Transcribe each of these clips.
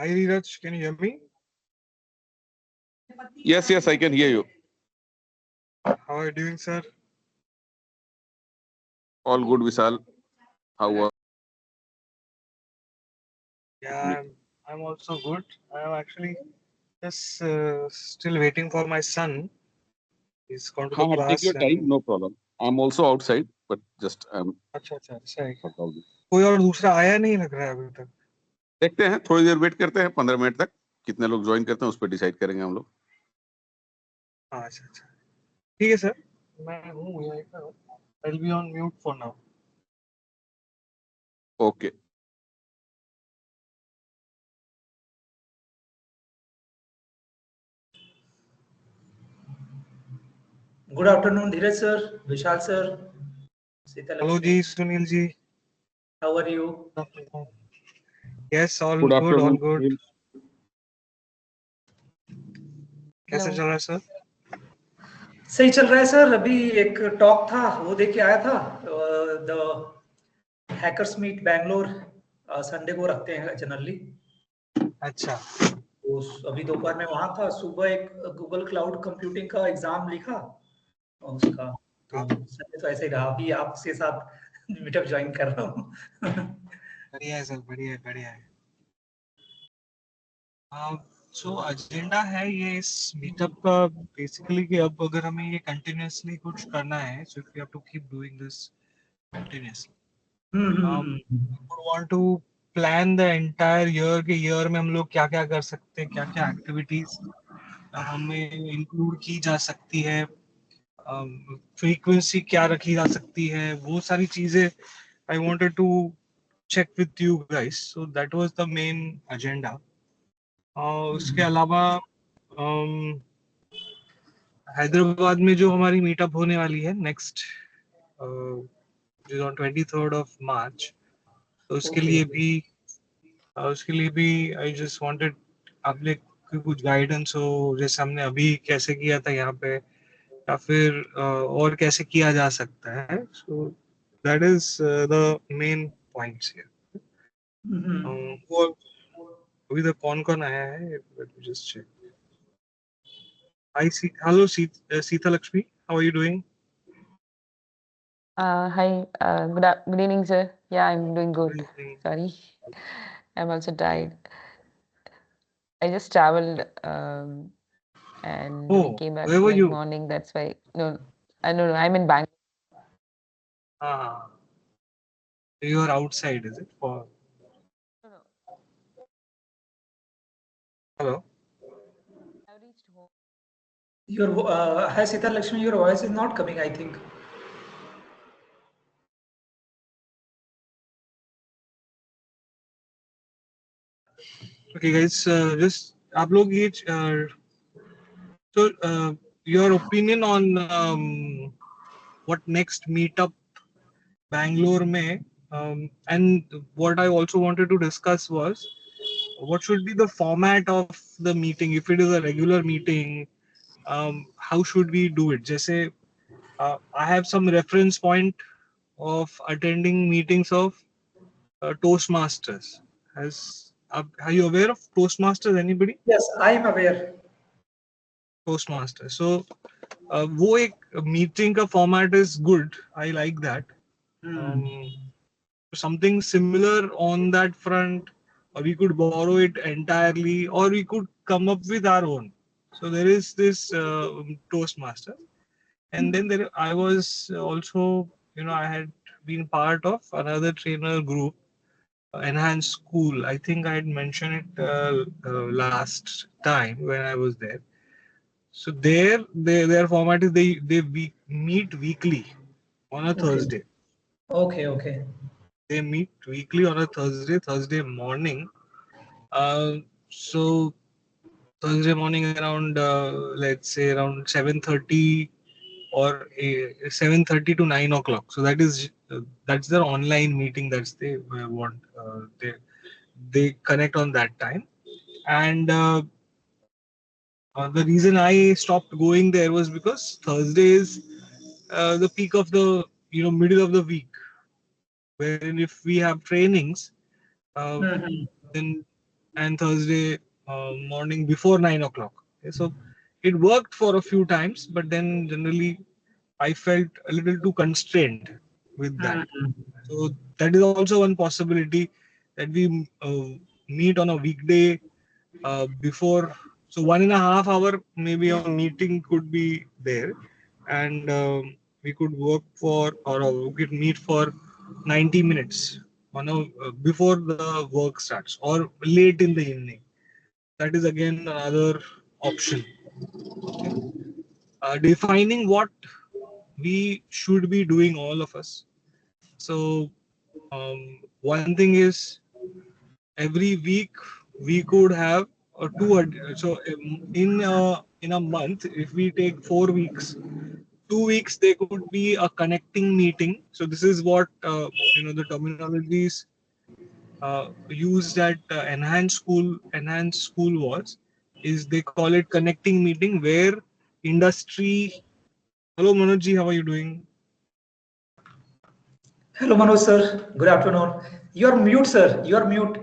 Hi, Neeraj, can you hear me? Yes, I can hear you. How are you doing, sir? All good, Vishal. How are Yeah, I'm also good. I'm actually just still waiting for my son. He's gone to the हाँ, take class your time, and no problem. I'm also outside, but just I'm अच्छा अच्छा ऐसा है क्या? for all this. कोई और दूसरा आया नहीं लग रहा है अभी तक. देखते हैं, थोड़ी देर वेट करते हैं, 15 मिनट तक कितने लोग ज्वाइन करते हैं उस पर डिसाइड करेंगे हम लोग. हाँ अच्छा अच्छा ठीक है सर. मैं हूँ यहीं पर हूँ. I'll be on mute for now. Okay. Good afternoon, Dheeraj sir, Vishal sir, Sita Hello Lakshmi. जी, Sunil ji. How are you? Yes, all good good, all afternoon. good. कैसा Hello. चल रहा है सर? सही चल रहा है सर. अभी एक टॉक था वो देख के आया था. The hackers meet Bangalore Sunday को रखते हैं जनरली. अच्छा. तो अभी दोपहर में वहां था. सुबह एक गूगल क्लाउड कंप्यूटिंग का एग्जाम लिखा और उसका. तो संडे तो ऐसे ही रहा. अभी आपके साथ मीटअप ज्वाइन कर रहा हूँ. बढ़िया है सर, बढ़िया है, बढ़िया है. सो एजेंडा है ये इस मीटअप का बेसिकली कि अब अगर हमें ये कंटिन्यूअसली कुछ करना है, so if we have to keep doing this continuously, would want to plan the entire year के ईयर में हम लोग क्या क्या कर सकते हैं, क्या क्या एक्टिविटीज हमें इंक्लूड की जा सकती है, फ्रीक्वेंसी क्या रखी जा सकती है, वो सारी चीजें I wanted to check with you guys. So that was the main agenda. उसके अलावा हैदराबाद में जो हमारी मीटअप होने वाली है next on 23rd of March, तो उसके लिए भी आई जस्ट वांटेड आपने कुछ गाइडेंस हो, जैसे हमने अभी कैसे किया था यहाँ पे, या फिर और कैसे किया जा सकता है. So that is the main points here. अभी तक कौन कौन आया है, just check. Hello, Sita Lakshmi. How are you doing? Hi. Good evening, sir. Yeah, I'm doing good. Good evening. Sorry, I'm also tired. I just traveled and we Oh, came back where were like you? morning. That's why. No, I don't know. I'm in Bangalore. Ah, you are outside, is it? For hello. I reached home. Hi Sita Lakshmi, your voice is not coming, I think. Okay, guys. Just आप लोग ये so your opinion on what next meetup Bangalore में, and what I also wanted to discuss was what should be the format of the meeting. If it is a regular meeting, how should we do it? जैसे I have some reference point of attending meetings of Toastmasters. Are you aware of Toastmasters? Anybody? Yes, I am aware. Toastmasters. So वो एक meeting का format is good. I like that. Something similar on that front, or we could borrow it entirely, or we could come up with our own. So there is this Toastmaster, and then I was also, I had been part of another trainer group, Enhanced School. I think I had mentioned it last time when I was there. So their format is they meet weekly on a Thursday. Okay. They meet weekly on a Thursday morning. So Thursday morning around let's say around 7:30 or 7:30 to 9 o'clock. So that's their online meeting. That's they want. They connect on that time. And the reason I stopped going there was because Thursday is the peak of the middle of the week, wherein if we have trainings, then and Thursday morning before 9 o'clock. Okay, so it worked for a few times, but then generally I felt a little too constrained with that. So that is also one possibility that we meet on a weekday before. So 1.5 hour maybe a meeting could be there, and we could work for, or we could meet for 90 minutes on a before the work starts or late in the evening. That is again another option. Okay. Defining what we should be doing, all of us. So one thing is, every week we could have so in a month, if we take 4 weeks, 2 weeks there could be a connecting meeting. So this is what the terminologies used at enhanced school was, is they call it connecting meeting, where industry. Hello Manojji, how are you doing? Hello, Manoj sir. Good afternoon. You're mute, sir. You're mute.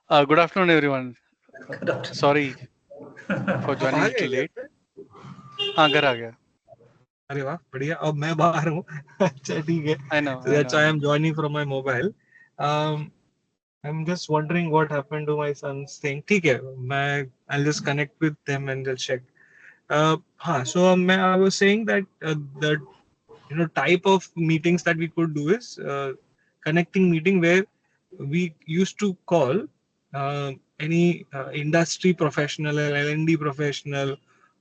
Good afternoon, everyone. Good afternoon. Sorry for आप joining uh a गए little घर late. पे? हाँ घर आ गया. अरे वाह, बढ़िया. अब मैं बाहर हूँ. अच्छा ठीक है. I know, So I know, that's I why know. I'm joining from my mobile. Um, I'm just wondering what happened to my son's thing. ठीक है, मैं I'll just connect with them and they'll check. हाँ, so I was saying that the type of meetings that we could do is connecting meeting, where we used to call any industry professional, or L&D professional,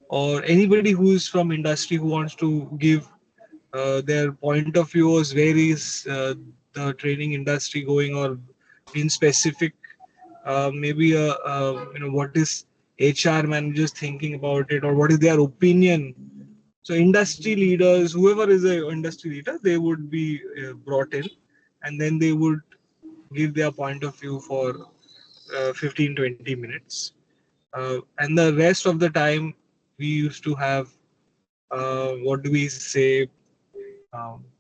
or anybody who is from industry who wants to give their point of view as where is the training industry going, or in specific maybe what is HR managers thinking about it, or what is their opinion. So industry leaders, whoever is a industry leader, they would be brought in, and then they would give their point of view for 15-20 minutes. And the rest of the time, we used to have, what do we say,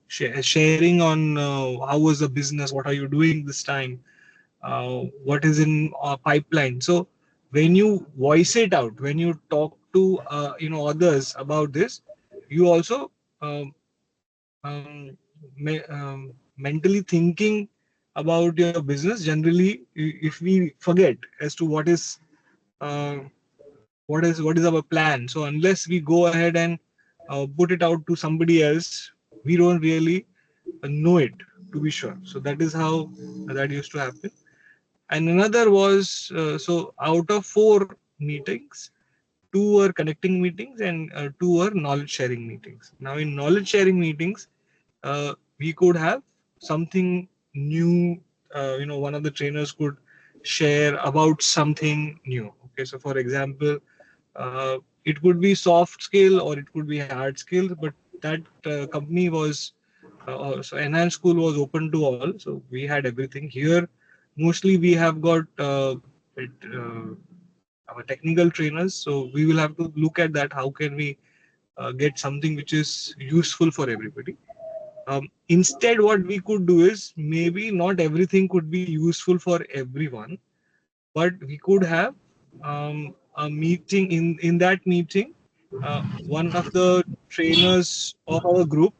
sharing on how was the business, what are you doing this time, what is in pipeline. So when you voice it out, when you talk to others about this, you also um, um, mentally thinking about your business. Generally, if we forget as to uh, what is our plan, so unless we go ahead and put it out to somebody else, we don't really know it, to be sure. So that is how that used to happen. And another was, so out of 4 meetings, 2 were connecting meetings, and 2 were knowledge sharing meetings. Now in knowledge sharing meetings, we could have something new. One of the trainers could share about something new. Okay, so for example, it could be soft skill or it could be hard skill, but that company was so enhanced school was open to all, so we had everything here. Mostly we have got our technical trainers, so we will have to look at that, how can we get something which is useful for everybody. Instead, what we could do is, maybe not everything could be useful for everyone, but we could have a meeting. In that meeting, one of the trainers of our group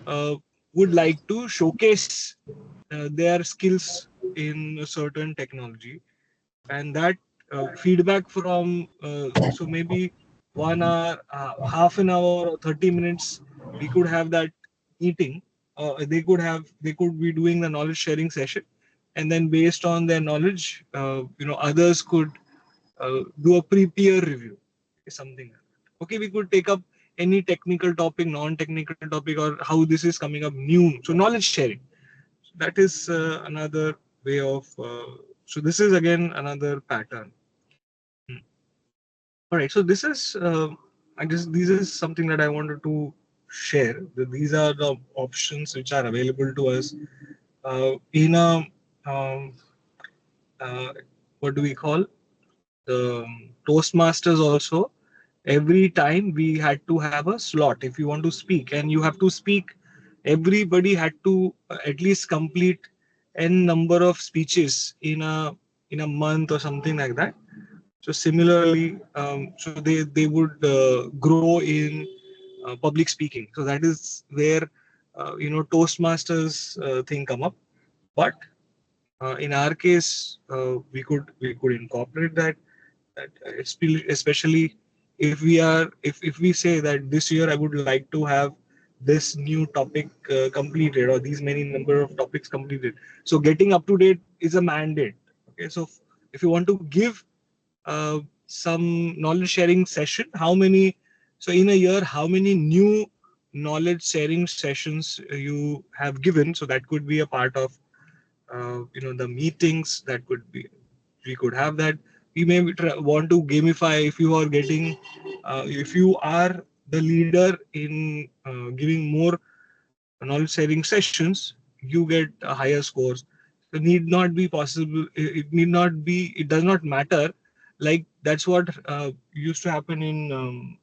uh, would like to showcase their skills in a certain technology, and that feedback from so maybe 1 hour, half an hour, or 30 minutes, we could have that meeting. They could be doing the knowledge sharing session, and then based on their knowledge, others could do a pre-peer review, something like that. Okay, we could take up any technical topic, non-technical topic, or how this is coming up new. So knowledge sharing. So that is another way of. So this is again another pattern. Hmm. All right. So this is, I guess, this is something that I wanted to share. These are the options which are available to us in a um, uh, what do we call, the Toastmasters also. Every time we had to have a slot if you want to speak, and you have to speak. Everybody had to at least complete n number of speeches in a month or something like that. So similarly, so they would grow in public speaking. So that is where Toastmasters thing come up. But in our case, we could incorporate that, especially if we say that this year I would like to have this new topic completed, or these many number of topics completed. So getting up to date is a mandate. Okay, so if you want to give some knowledge sharing session, how many, so in a year how many new knowledge sharing sessions you have given, so that could be a part of the meetings. That could be, we could have that. We may want to gamify. If you are getting if you are the leader in giving more knowledge sharing sessions, you get higher scores. It need not be possible, it need not be, it does not matter. Like that's what used to happen in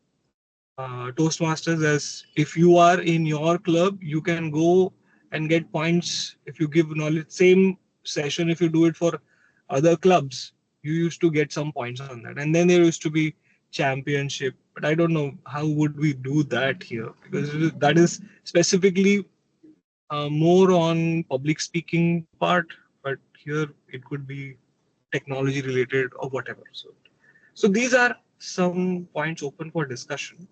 Toastmasters, as if you are in your club, you can go and get points if you give knowledge. Same session, if you do it for other clubs, you used to get some points on that. And then there used to be championship. But I don't know how would we do that here, because that is specifically more on public speaking part. But here it could be technology related or whatever. So these are some points open for discussion.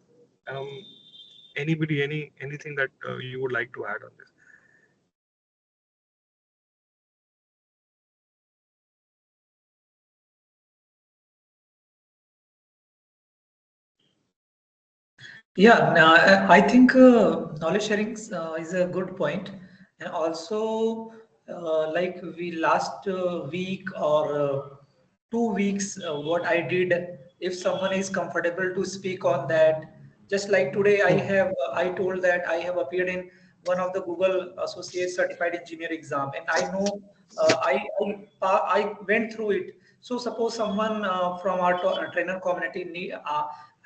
Um, Anybody, anything that you would like to add on this? Yeah, no, I think knowledge sharing is a good point, and also like we last week or 2 weeks, what I did, if someone is comfortable to speak on that, just like today, I told that I have appeared in one of the Google Associate Certified Engineer exam, and I know I went through it. So suppose someone from our trainer community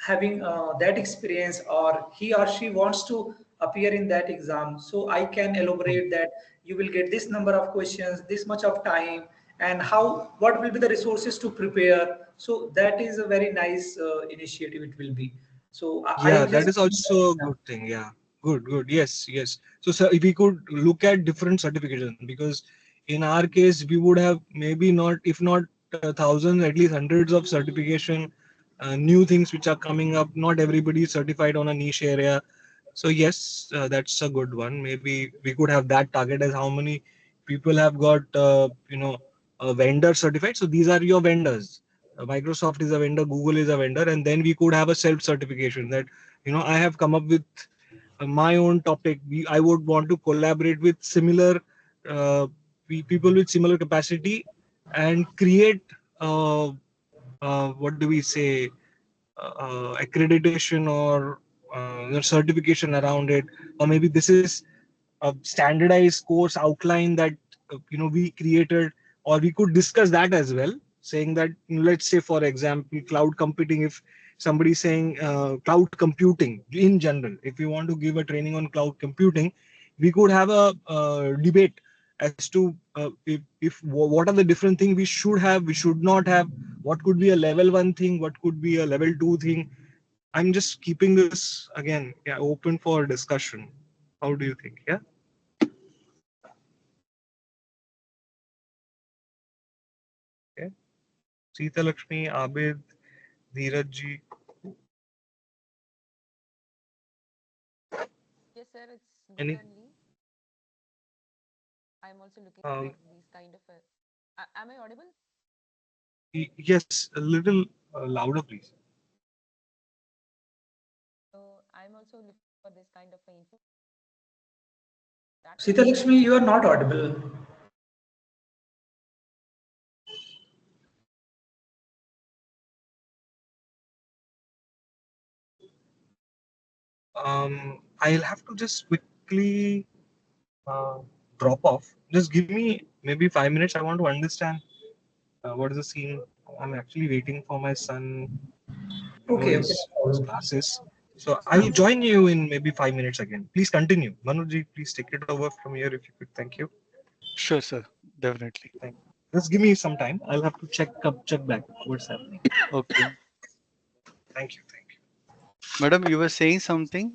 having that experience, or he or she wants to appear in that exam, so I can elaborate that you will get this number of questions, this much of time, and how, what will be the resources to prepare. So that is a very nice initiative it will be. So I Yeah, that just is also a good thing. Yeah, good. Yes, yes. So if we could look at different certifications, because in our case we would have maybe not, if not thousands, at least hundreds of certification, new things which are coming up. Not everybody is certified on a niche area. So yes, that's a good one. Maybe we could have that target as how many people have got a vendor certified. So these are your vendors. Microsoft is a vendor, Google is a vendor, and then we could have a self certification that I have come up with my own topic. I would want to collaborate with similar uh, people with similar capacity and create what do we say, accreditation or certification around it. Or maybe this is a standardized course outline that we created, or we could discuss that as well, saying that, let's say for example, cloud computing. If somebody is saying cloud computing in general, if we want to give a training on cloud computing, we could have a debate as to if what are the different things we should have, we should not have, what could be a level 1 thing, what could be a level 2 thing. I'm just keeping this again, yeah, open for discussion. How do you think? Yeah. Okay. Sita Lakshmi, Abid, Dheeraj ji. Yes, sir, it's good Any? only. I'm also looking Um, for these kind of. Am I audible? yes, a little louder, please. So I'm also looking for this kind of info. That Sita Lakshmi, you are not audible. I'll have to just quickly uh, drop off. Just give me maybe 5 minutes. I want to understand what is the scene. I'm actually waiting for my son, Okay, okay, his, no his problem. classes. So I'll join you in maybe 5 minutes again. Please continue. Manoj ji, please take it over from here if you could. Thank you. Sure, sir. Definitely. Just give me some time. I'll have to check back what's happening. Okay. Thank you. Thank you. Madam, you were saying something?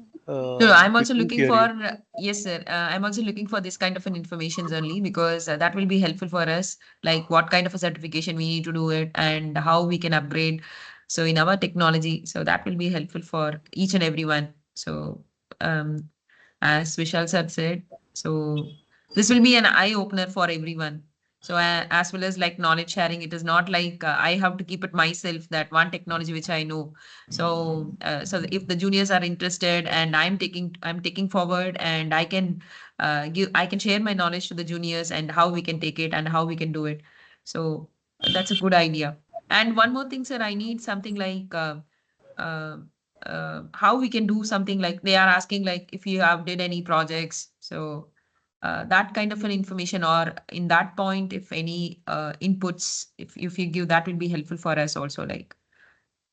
No, I'm We also couldn't looking hear for, you. yes, sir. I'm also looking for this kind of an information only because that will be helpful for us, like what kind of a certification we need to do it and how we can upgrade. So in our technology, so that will be helpful for each and everyone. So um, as Vishal sir said, so this will be an eye opener for everyone. So as well as like knowledge sharing, it is not like I have to keep it myself that one technology which I know. So so if the juniors are interested and I'm taking forward and I can share my knowledge to the juniors and how we can take it and how we can do it. So that's a good idea. And one more thing, sir, I need something like uh, how we can do something like they are asking like if you have did any projects. So that kind of an information or in that point, if any inputs, if you give that will be helpful for us also like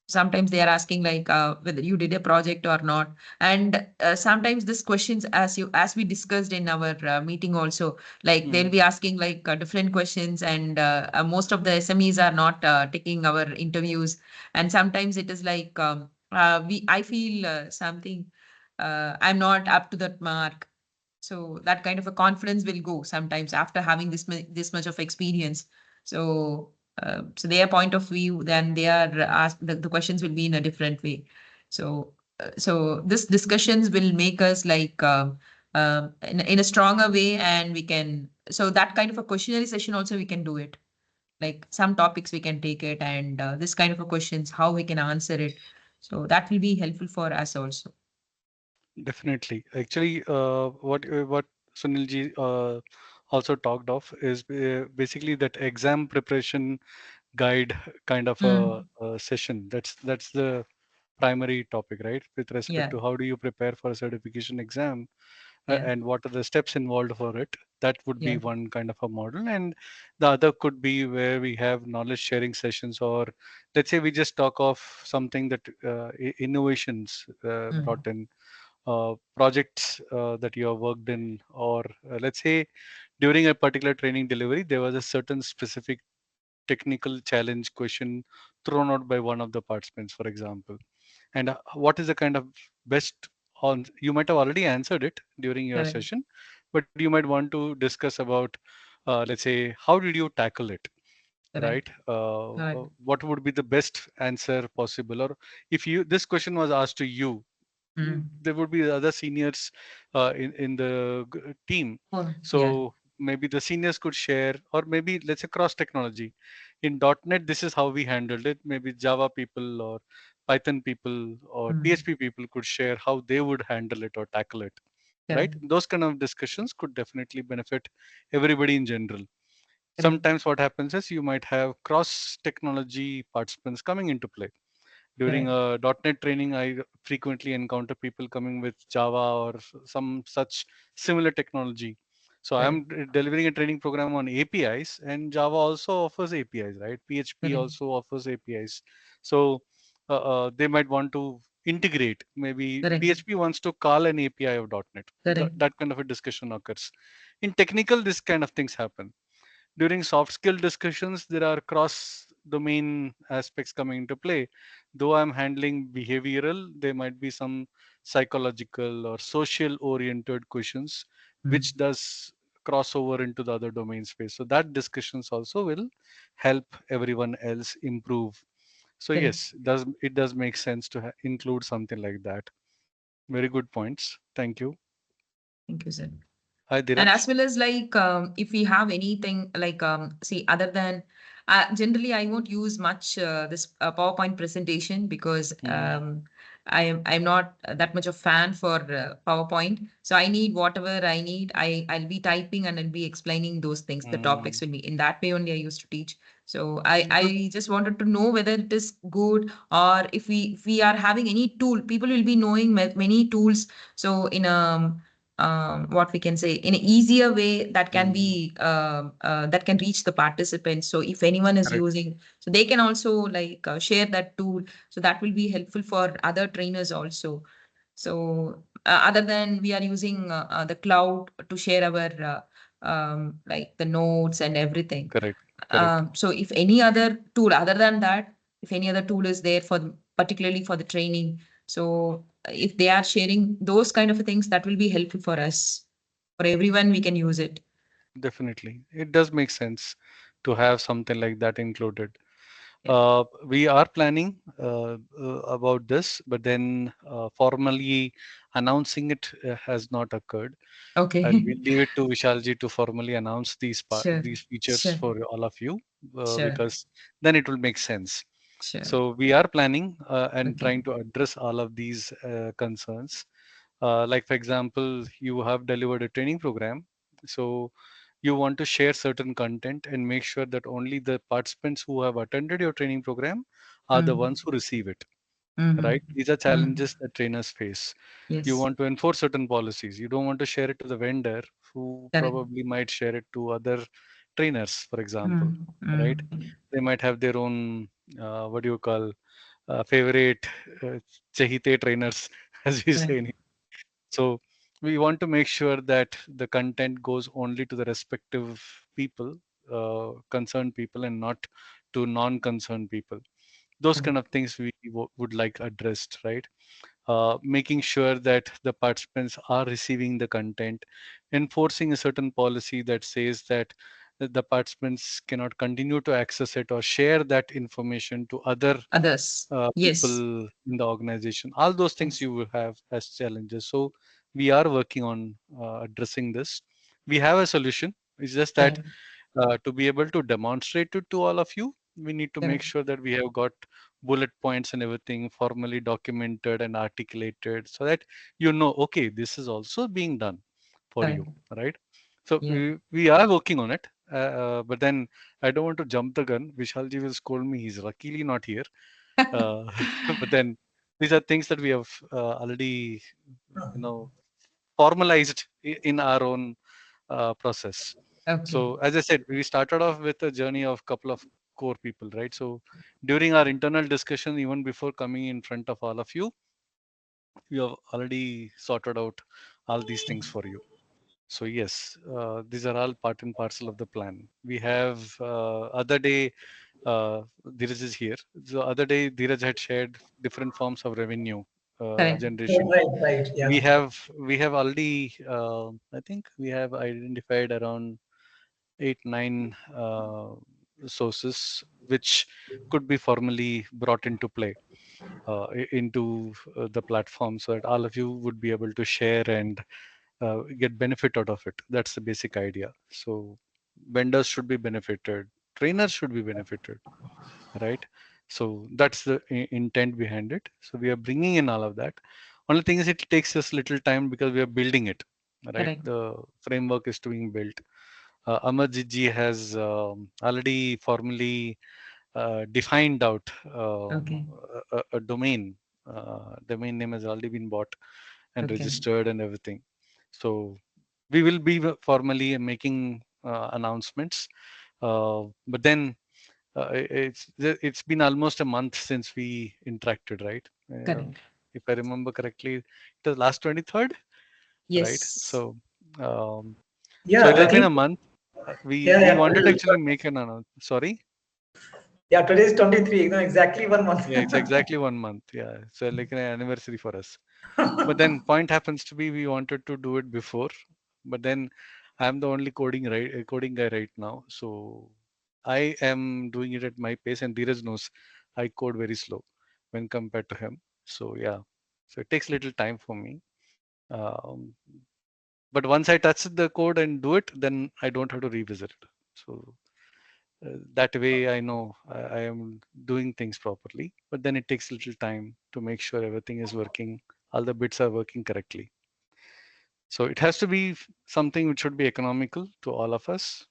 sometimes they are asking like whether you did a project or not and sometimes this questions as we discussed in our meeting also like they'll Mm. be asking like different questions and most of the SMEs are not taking our interviews and sometimes it is like we I feel something I'm not up to that mark so that kind of a confidence will go sometimes after having this much of experience so so their point of view then they are asked the questions will be in a different way so so this discussions will make us like in a stronger way and we can so that kind of a questionnaire session also we can do it like some topics we can take it and this kind of a questions how we can answer it so that will be helpful for us also. Definitely. Actually, what Sunilji also talked of is basically that exam preparation guide kind of Mm, a session. That's the primary topic, right? With respect yeah, to how do you prepare for a certification exam yeah, and what are the steps involved for it. That would be yeah. one kind of a model, and the other could be where we have knowledge sharing sessions, or let's say we just talk of something that innovations Mm, brought in projects that you have worked in, or let's say during a particular training delivery, there was a certain specific technical challenge question thrown out by one of the participants, for example. And what is the kind of best on? You might have already answered it during your correct, session, but you might want to discuss about, let's say, how did you tackle it? Right, correct, correct. what would be the best answer possible, or if you this question was asked to you, Mm. there would be other seniors in the team, Oh, yeah, so maybe the seniors could share, or maybe let's say cross technology. In .NET this is how we handled it, maybe Java people or Python people or mm, PHP people could share how they would handle it or tackle it, right? correct, Those kind of discussions could definitely benefit everybody in general. correct, Sometimes what happens is you might have cross technology participants coming into play. During correct, a .NET training, I frequently encounter people coming with Java or some such similar technology. So correct, I'm delivering a training program on APIs, and Java also offers APIs, right? PHP correct, also offers APIs. So they might want to integrate. Maybe correct, PHP wants to call an API of .NET. correct, That kind of a discussion occurs. In technical, this kind of things happen. During soft skill discussions, there are cross domain aspects coming into play. Though I'm handling behavioral, there might be some psychological or social oriented questions mm, which does cross over into the other domain space. So that discussions also will help everyone else improve. So correct. yes, it does make sense to include something like that. Very good points. Thank you. Thank you, sir. Hi, And Diraj. as well as like if we have anything like see other than generally I won't use much this PowerPoint presentation because Hmm. I'm not that much of fan for PowerPoint. So I need whatever I need. I'll be typing and I'll be explaining those things. The Hmm. topics will be in that way only I used to teach. So I just wanted to know whether it is good or if we are having any tool, people will be knowing many tools. So in what we can say in an easier way that can Hmm. be that can reach the participants so if anyone is Correct. using so they can also like share that tool so that will be helpful for other trainers also so other than we are using the cloud to share our like the notes and everything. Correct. Correct. So if any other tool other than that, if any other tool is there for particularly for the training, so if they are sharing those kind of things, that will be helpful for us. For everyone, we can use it. Definitely. It does make sense to have something like that included. Yeah. We are planning about this, but then formally announcing it has not occurred. I'll Okay. leave it to Vishalji to formally announce Sure. these features Sure. for all of you, Sure. because then it will make sense. Sure. So we are planning and Okay. trying to address all of these concerns. Like for example, you have delivered a training program, so you want to share certain content and make sure that only the participants who have attended your training program are the Mm. ones who receive it, Mm-hmm. right? These are Mm. challenges that trainers face. You Yes. want to enforce certain policies. You don't want to share it to the vendor who Correct. probably might share it to other trainers, for example, Mm. right? Mm. They might have their own what do you call favorite uh, chahite trainers, as we Correct. say. So we want to make sure that the content goes only to the respective people, concerned people, and not to non-concerned people. Those Correct. kind of things we would like addressed, right? Making sure that the participants are receiving the content, enforcing a certain policy that says that the participants cannot continue to access it or share that information to other Others. Yes. people in the organization. All those things Yes. you will have as challenges. So we are working on addressing this. We have a solution. It's just that Correct. to be able to demonstrate it to all of you, we need to make Correct. sure that we have got bullet points and everything formally documented and articulated so that you know, okay, this is also being done for you, Correct. right? So Yeah. we are working on it, but then I don't want to jump the gun. Vishalji will scold me. He's luckily not here. Uh, but then these are things that we have already, you know, formalized in our own process. Okay. So as I said, we started off with a journey of couple of core people, right? So during our internal discussion, even before coming in front of all of you, we have already sorted out all these things for you. So yes, these are all part and parcel of the plan. We have other day, Dheeraj is here. The other day, Dheeraj had shared different forms of revenue Correct. generation. Right, right. We Yeah. have we have already, I think we have identified around 8, 9 sources which could be formally brought into play into the platform so that all of you would be able to share and get benefit out of it. That's the basic idea. So vendors should be benefited, trainers should be benefited, right? So that's the intent behind it. So we are bringing in all of that. Only thing is it takes us little time because we are building it, right? Correct. The framework is being built. Amarjit ji has already formally defined out Okay. a domain. Domain name has already been bought and Okay. registered and everything. So we will be formally making announcements. But then it's been almost a month since we interacted, right? Correct. If I remember correctly, it was last 23rd, right? Yes. So um, so Yeah, it I has been think, a month. We yeah, wanted to actually make an announcement. Sorry. yeah, today is 23, no, exactly 1 month. Yeah, it's exactly 1 month. Yeah, so like an anniversary for us. But then point happens to be we wanted to do it before, but then I'm the only coding guy right now. So I am doing it at my pace, and Dheeraj knows I code very slow when compared to him. So yeah, so it takes little time for me. Um, but once I touch the code and do it, then I don't have to revisit it. So that way I know I am doing things properly. But then it takes little time to make sure everything is working, all the bits are working correctly. So it has to be something which should be economical to all of us.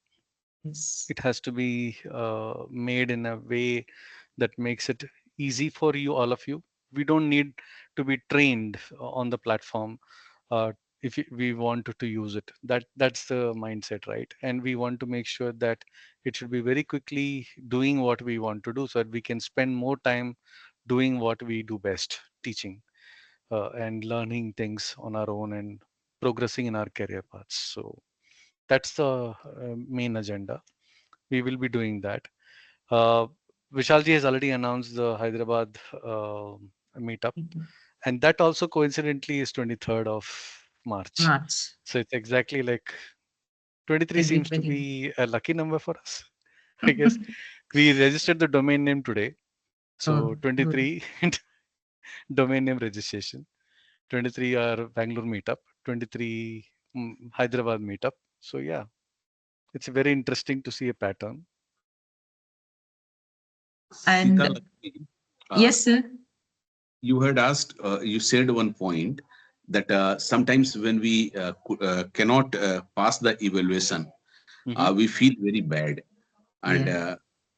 Yes. It has to be made in a way that makes it easy for you, all of you. We don't need to be trained on the platform uh, if we want to use it. That's the mindset, right? And we want to make sure that it should be very quickly doing what we want to do so that we can spend more time doing what we do best, teaching and learning things on our own and progressing in our career paths. So That's the main agenda. We will be doing that. Uh, Vishalji has already announced the Hyderabad meetup, and that also coincidentally is 23rd of March. March. So it's exactly like 23 seems to Everybody. be a lucky number for us. I guess we registered the domain name today. So Oh, good. 23 domain name registration, 23 are Bangalore meetup, 23 Hyderabad meetup. So yeah, it's very interesting to see a pattern. Sita And Lakshmi, yes, sir. you had asked, you said one point that sometimes when we cannot pass the evaluation, Mhm. we feel very bad. And Yeah.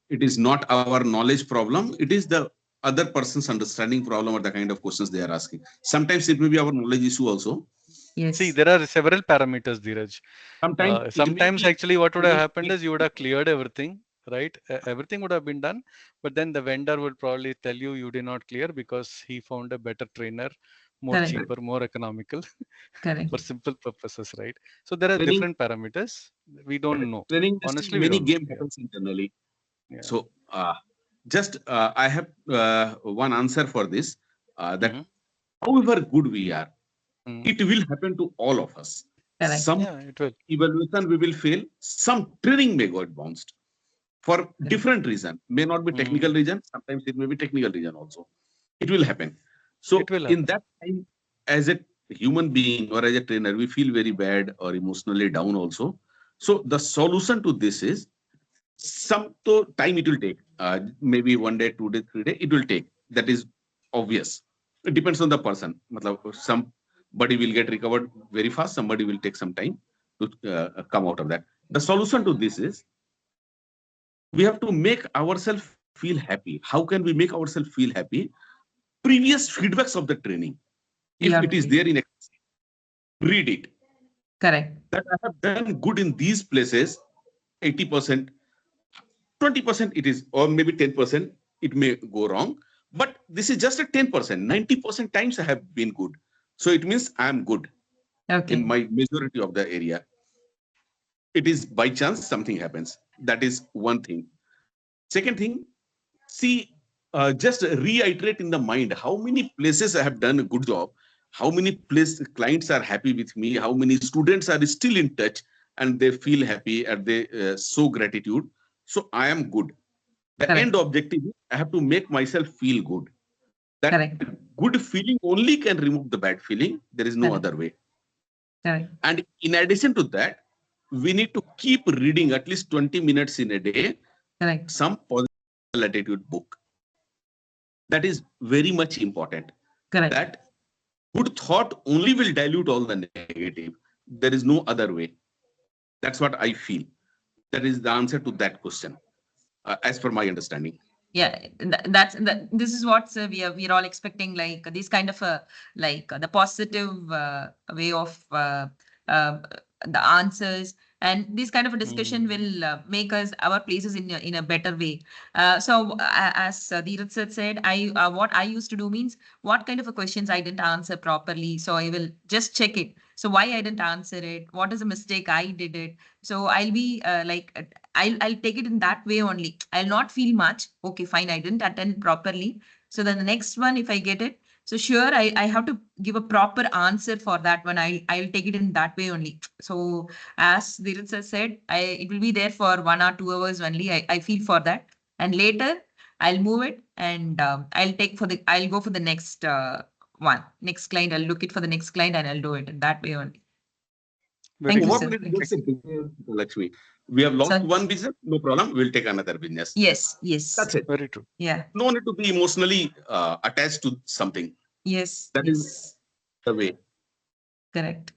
it is not our knowledge problem, it is the other person's understanding problem or the kind of questions they are asking. Sometimes it may be our knowledge issue also. See, Yes. there are several parameters, Dheeraj. Sometimes it may Sometimes be actually what would have very happened is you would have cleared everything, right? Everything would have been done, but then the vendor would probably tell you you did not clear because he found a better trainer, more Correct. cheaper, more economical Correct. for simple purposes, right? So there are training. different parameters. We don't know. Training industry, Honestly, we many don't know. game happens internally. Yeah. So just I have one answer for this. That Hmm. however good we are, Hmm. it will happen to all of us. Correct. Some Yeah, it will. evaluation we will fail, some training may get bounced for Correct. different reason. May not be Hmm. technical reason, sometimes it may be technical reason also. It will happen. It So will in happen. that time, as a human being or as a trainer, we feel very bad or emotionally down also. So the solution to this is some to time it will take. Maybe 1 day, 2 day, 3 day, it will take. That is obvious. It depends on the person. Matlab, somebody will get recovered very fast, somebody will take some time to come out of that. The solution to this is we have to make ourselves feel happy. How can we make ourselves feel happy? Previous feedbacks of the training, We if have it to is read. there in Excel, read it. Correct. That I have done good in these places, 80%, 20% it is, or maybe 10%, it may go wrong. But this is just a 10%. 90% times I have been good. So it means I am good in Okay. my majority of the area. It is by chance something happens. That is one thing. Second thing, see, just reiterate in the mind how many places I have done a good job, how many place clients are happy with me, how many students are still in touch and they feel happy and they show gratitude. So I am good. The end Correct. objective is I have to make myself feel good. That Correct. good feeling only can remove the bad feeling. There is no Correct. other way. Correct. And in addition to that, we need to keep reading at least 20 minutes in a day Correct. some positive attitude book. That is very much important. Correct. That good thought only will dilute all the negative. There is no other way. That's what I feel. That is the answer to that question, as per my understanding. Yeah, this is what we are all expecting, like this kind of a, like the positive way of uh, the answers, and this kind of a discussion will make us our places in a better way. As Dheeraj sir said, I what I used to do means, what kind of a questions I didn't answer properly, so I will just check it. So why I didn't answer it, what is a mistake I did it. So I'll be I'll take it in that way only. I'll not feel much. Okay, fine. I didn't attend properly. So then the next one, if I get it, so sure, I have to give a proper answer for that one. I'll take it in that way only. So as Dheeraj sir said, it will be there for 1 or 2 hours only. I feel for that, and later I'll move it, and I'll go for the next one, next client. I'll look it for the next client, and I'll do it in that way only. Very Thank So you, good. what sir. will Thank you. that's a business, Lakshmi. We have lost So one business, no problem. We'll take another business. yes, yes, That's it. Very true. yeah. No need to be emotionally attached to something. Yes, That is yes, the way. correct.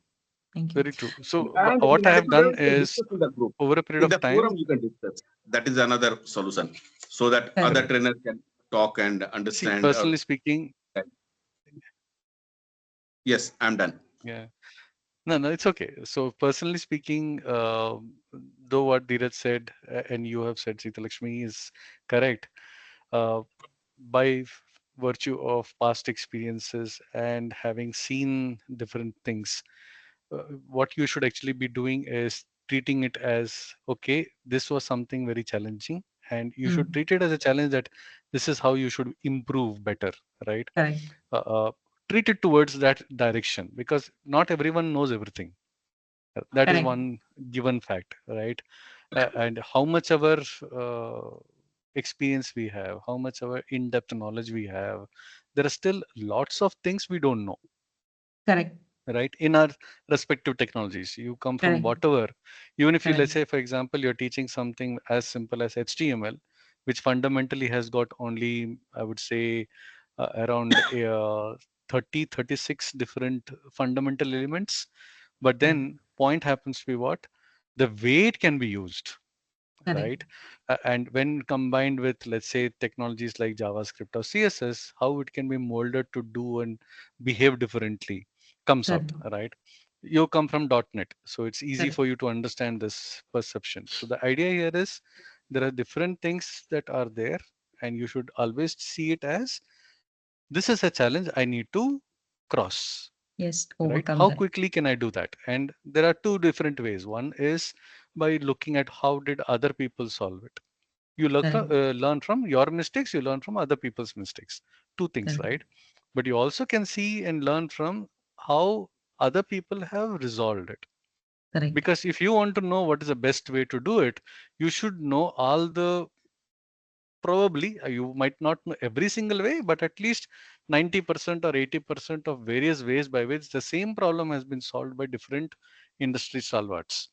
Thank you. Very true. So And what in I have addition to that, done you can is discuss in the group. over a period In of the forum, time. you can discuss. That is another solution. So that Correct. other trainers can talk and See, understand. Or personally speaking, yes, I'm done. yeah. No, no, it's okay. So personally speaking, though what Dheeraj said and you have said, Sita Lakshmi, is correct. Uh, by virtue of past experiences and having seen different things, what you should actually be doing is treating it as, okay, this was something very challenging, and you should Mm. treat it as a challenge that this is how you should improve better, right? Correct. Uh, uh, Treat it towards that direction, because not everyone knows everything. That is Correct. one given fact, right? And how much our experience we have, how much our in-depth knowledge we have, there are still lots of things we don't know, Correct. right? In our respective technologies, you come from Correct. whatever, even if you, let's Correct. say, for example, you're teaching something as simple as HTML, which fundamentally has got only, I would say, around 36 different fundamental elements. But Correct. then point happens to be what? The way it can be used, Correct. right? And when combined with, let's say, technologies like JavaScript or CSS, how it can be molded to do and behave differently comes out, Correct. right? You come from .NET, so it's easy Correct. for you to understand this perception. So the idea here is there are different things that are there, and you should always see it as, this is a challenge I need to cross, Yes. right? Overcome How that. quickly can I do that? And there are two different ways. One is by looking at how did other people solve it. You Correct. learn from your mistakes, you learn from other people's mistakes. Two things, Correct. right? But you also can see and learn from how other people have resolved it. Correct. Because if you want to know what is the best way to do it, you should know all the, probably you might not know every single way, but at least 90% or 80% of various ways by which the same problem has been solved by different industry stalwarts,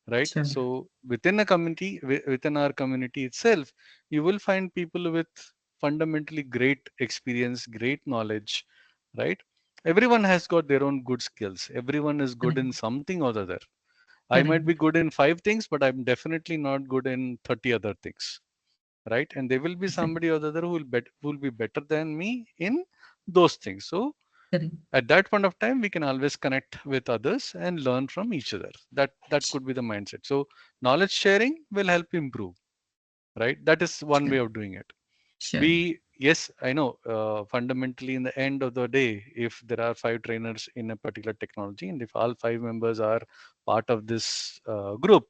right? Sure. So within a community, within our community itself, you will find people with fundamentally great experience, great knowledge, right? Everyone has got their own good skills. Everyone is good Correct. in something or the other. I might be Correct. good in 5 things, but I'm definitely not good in 30 other things, right? And there will be Correct. somebody or the other who will be better than me in those things. So Correct. at that point of time, we can always connect with others and learn from each other. That could be the mindset. So knowledge sharing will help improve, right? That is one Sure. way of doing it. Sure. We, yes, I know, fundamentally in the end of the day, if there are 5 trainers in a particular technology, and if all 5 members are part of this group,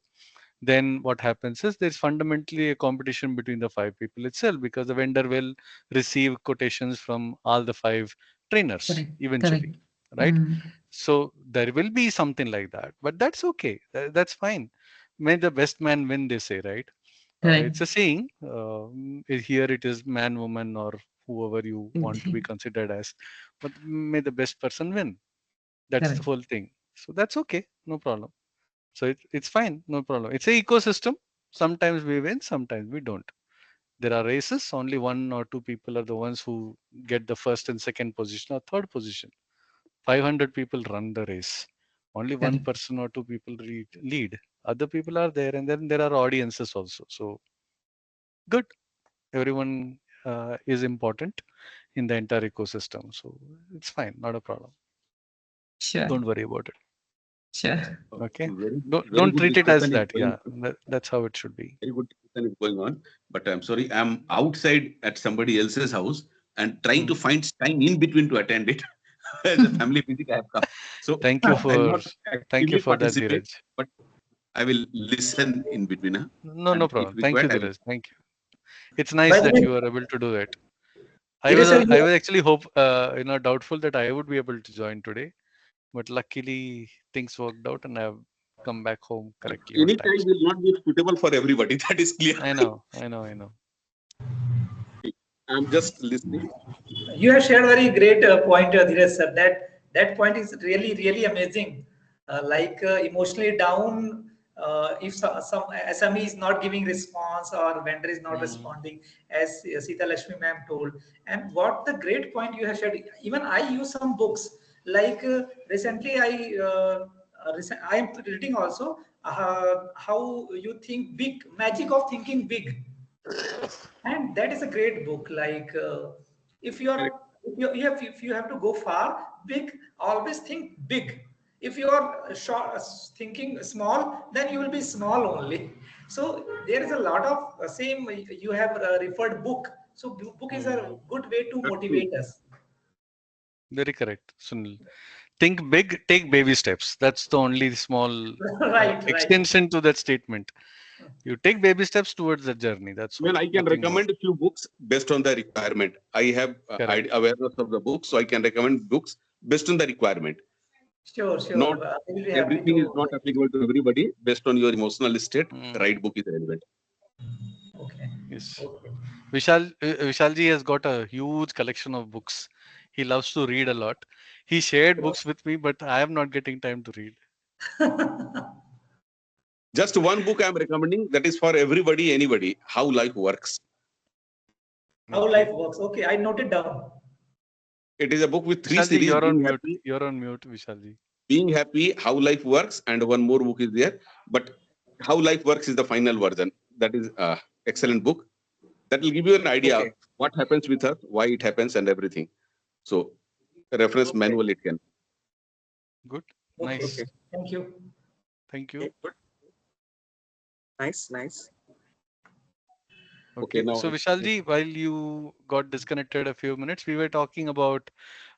then what happens is there's fundamentally a competition between the 5 people itself, because the vendor will receive quotations from all the 5 trainers Correct. eventually, Correct. right? Mm. So there will be something like that, but that's okay. That's fine. May the best man win, they say, right? Correct. It's a saying. Here it is man, woman, or whoever you want to be considered as, but may the best person win. That's the Correct. whole thing. So that's okay, no problem. So it's fine, no problem. It's a ecosystem. Sometimes we win, sometimes we don't. There are races, only 1 or 2 people are the ones who get the first and second position or third position. 500 people run the race. Only one Correct. person or 2 people lead. Other people are there, and then there are audiences also. So good. Everyone is important in the entire ecosystem. So it's fine, not a problem. Sure. Don't worry about it. Sure. Okay. Very, very Don't good treat it as discussion is that. going Yeah, on. that's how it should be. Very good discussion is going on. But I'm sorry, I'm outside at somebody else's house and trying to Hmm. find time in between to attend it. As a family visit, I have come. So Thank you I'll for not actively thank you for that, participate, Dheeraj. but I will listen in between. No, no And if problem. Thank required, you, I will. Dheeraj. Thank you. It's nice By the that way, you are able to do it. Dheeraj sir, I you, was actually doubtful that I would be able to join today, but luckily things worked out and I've come back home correctly on Any time. time So will not be suitable for everybody. That is clear. I know, I know, I know. I'm just listening. you have shared very great point, Dheeraj sir. That point is really amazing. Emotionally down, if some SME is not giving response or vendor is not Mm, responding, as Sita Lakshmi ma'am told. And what the great point you have shared. Even I use some books. Recently, I am reading also how you think big, magic of thinking big, and that is a great book. If you Correct. are if you have to go far big, always think big. If you are thinking small, then you will be small only. So there is a lot of same you have referred book. So book is a mm. good way to That's true. motivate us. Very correct, Sunil. think big, take baby steps. That's the only small Right, right. extension to that statement. You take baby steps towards the journey. That's all. Well, I can Nothing more. recommend a few books based on the requirement. I have Correct. awareness of the book, so I can recommend books based on the requirement. Sure, Not sure. I will be happy everything is to. not applicable to everybody. Based on your emotional state, the Mm, right book is relevant. Okay. yes. Okay. Vishalji has got a huge collection of books. He loves to read a lot. He shared books with me, but I am not getting time to read. Just one book I am recommending that is for everybody, anybody. How Life Works. How life Okay. works. Okay, I noted down. It is a book with three Vishalji, series: you're on mute. You're on mute, Vishalji. Being Happy, How Life Works, and one more book is there. But How Life Works is the final version. That is excellent book. That will give you an idea of Okay. what happens with us, why it happens, and everything. So, a reference Okay. manual it can. Good. Okay. Nice. Okay. Thank you. Thank Okay. you. Good. Nice. Nice. Okay, Okay. now So Vishalji, while you got disconnected a few minutes, we were talking about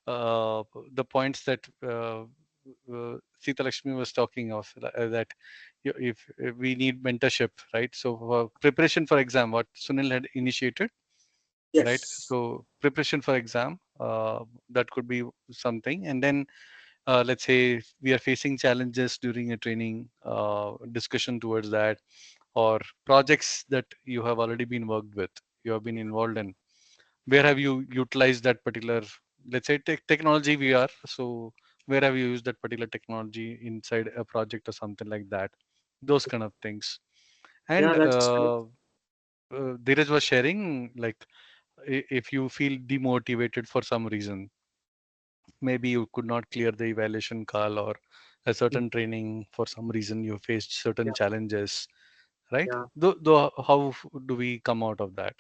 the points that Sita Lakshmi was talking of, that if we need mentorship, right? So preparation for exam, what Sunil had initiated, right? Yes. So preparation for exam, that could be something. And then let's say we are facing challenges during a training, discussion towards that, or projects that you have already been worked with, you have been involved in. Where have you utilized that particular, let's say, technology VR? So where have you used that particular technology inside a project or something like that? Those kind of things. Yeah, And that's nice. Dheeraj was sharing, like, if you feel demotivated for some reason, maybe you could not clear the evaluation call, or a certain training, for some reason you faced certain Yeah. challenges, right? Yeah. Though how do we come out of that?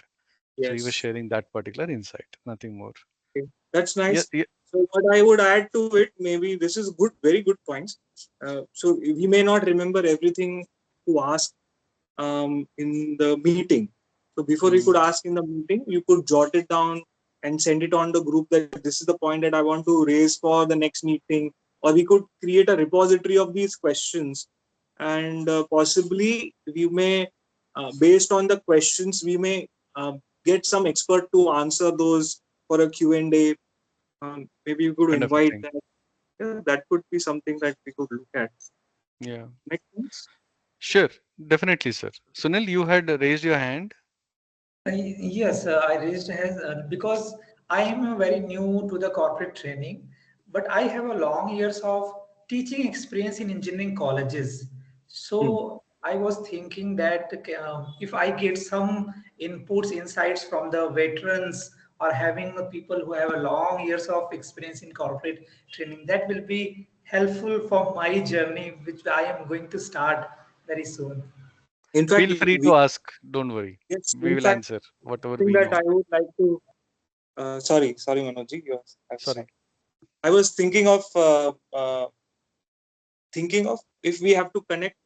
So you were Yes. sharing that particular insight, nothing more. Okay. That's Yeah, nice. yeah. So what I would add to it, maybe this is good, very good points. So we may not remember everything to ask in the meeting. So before you could ask in the meeting, you could jot it down and send it on the group that this is the point that I want to raise for the next meeting. Or we could create a repository of these questions, and possibly we may, based on the questions, we may get some expert to answer those for a Q&A. Maybe you could Kind of a invite thing. them. Yeah, that could be something that we could look at. Yeah. Make sense? Sure, definitely, sir. Sunil, you had raised your hand. Yes, I raised has because I am very new to the corporate training, but I have a long years of teaching experience in engineering colleges. Hmm. So I was thinking that if I get some inputs, insights from the veterans or having the people who have a long years of experience in corporate training, that will be helpful for my journey, which I am going to start very soon. In fact, Feel free we to ask. Don't worry. yes, We in will fact, answer whatever thing we that I know. would like to. Sorry, Manojji. Sorry. I was thinking of if we have to connect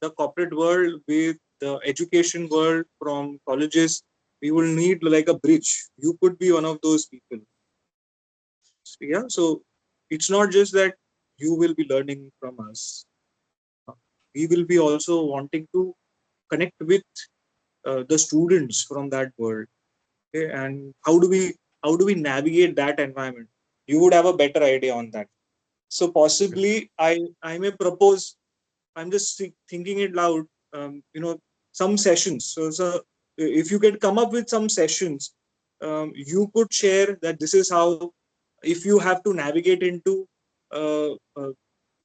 the corporate world with the education world from colleges, we will need like a bridge. You could be one of those people. Yeah. So it's not just that you will be learning from us. We will be also wanting to connect with the students from that world. Okay? And how do we navigate that environment? You would have a better idea on that. So possibly I may propose. I'm just thinking it loud. Some sessions. So if you can come up with some sessions, you could share that this is how, if you have to navigate into,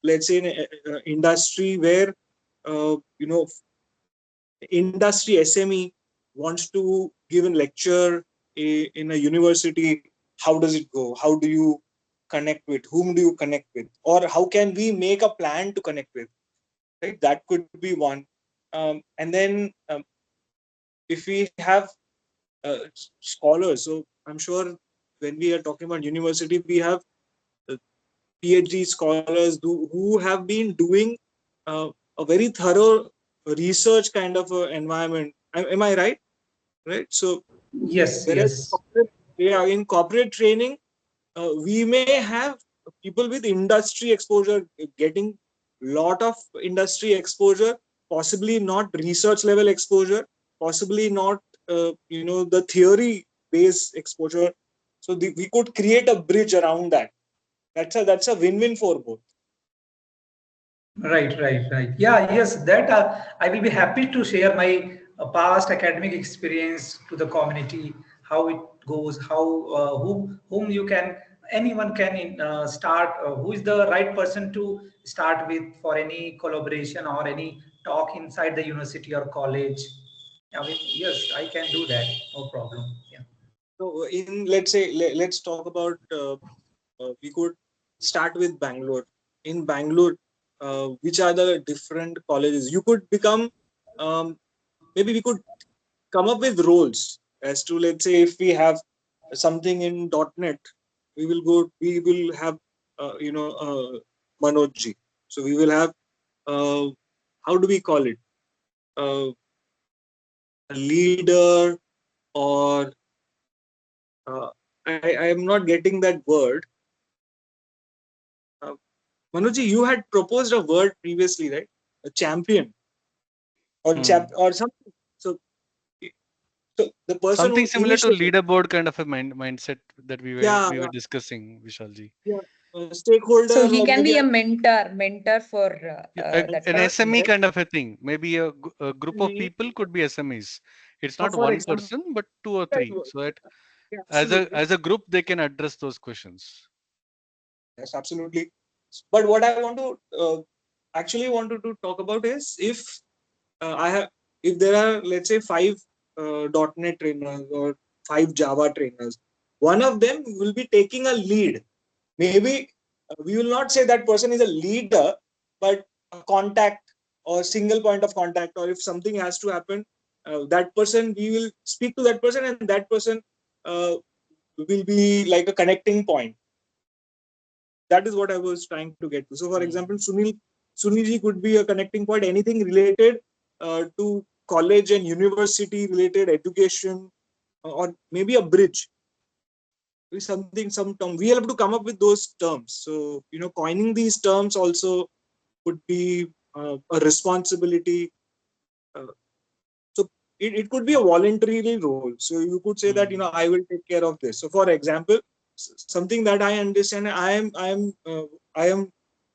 let's say, an industry where, uh, you know, industry SME wants to give a lecture in a university. How does it go? How do you connect with? Whom do you connect with? Or how can we make a plan to connect with? Right, that could be one. And then if we have scholars, so I'm sure when we are talking about university, we have uh, PhD scholars who have been doing a very thorough research kind of environment. Am I right? Right. So Yes, whereas yes. in corporate training, we may have people with industry exposure, getting lot of industry exposure, possibly not research level exposure, possibly not the theory based exposure. So we could create a bridge around that. That's a win-win for both. Right, right, right. Yeah, yes, that I will be happy to share my past academic experience to the community, how it goes, how whom you can, anyone can start, who is the right person to start with for any collaboration or any talk inside the university or college. I mean, yes, I can do that, no problem. Yeah. So in, let's say, let's talk about we could start with Bangalore. In Bangalore, which are the different colleges you could become? Maybe we could come up with roles as to, let's say, if we have something in .NET, we will have Manojji. So we will have how do we call it? A leader, or I am not getting that word. Uh, Manojji, you had proposed a word previously, right? A champion or or something. So, so the person Something who similar to initiated, leaderboard kind of a mindset that yeah, we were discussing, Vishalji. yeah, So stakeholder, he or can maybe be a mentor for Yeah, that an person, SME right? kind of a thing. Maybe a group of people could be SMEs. It's not for one example, person, but two or three. So that yeah, absolutely, as a group, they can address those questions. yes, absolutely. But what I want to actually wanted to talk about is, I have if there are, let's say, five .NET trainers or five Java trainers, one of them will be taking a lead. Maybe we will not say that person is a leader, but a contact or single point of contact, or if something has to happen, that person, we will speak to that person, and that person uh, will be like a connecting point. That is what I was trying to get to. So, for example, Sunilji could be a connecting point. Anything related to college and university related education, or maybe a bridge, something, some term. We have to come up with those terms. So, coining these terms also would be a responsibility. Uh, so it could be a voluntary role. So you could say that, Hmm. I will take care of this. So, for example, something that I understand, I am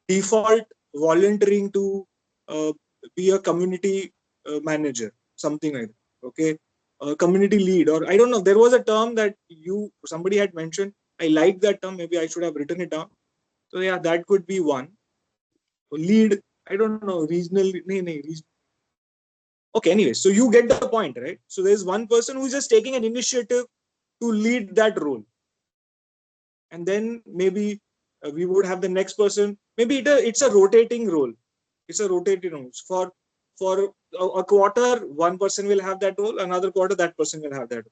default volunteering to uh, be a community manager, something like that. Okay, community lead, or I don't know. There was a term that somebody had mentioned. I like that term. Maybe I should have written it down. So yeah, that could be one. Lead. I don't know. Regional. Okay. Anyway, so you get the point, right? So there's one person who's just taking an initiative to lead that role, and then maybe we would have the next person. Maybe it's a rotating role. It's a rotating role. For a quarter, one person will have that role. Another quarter, that person will have that role.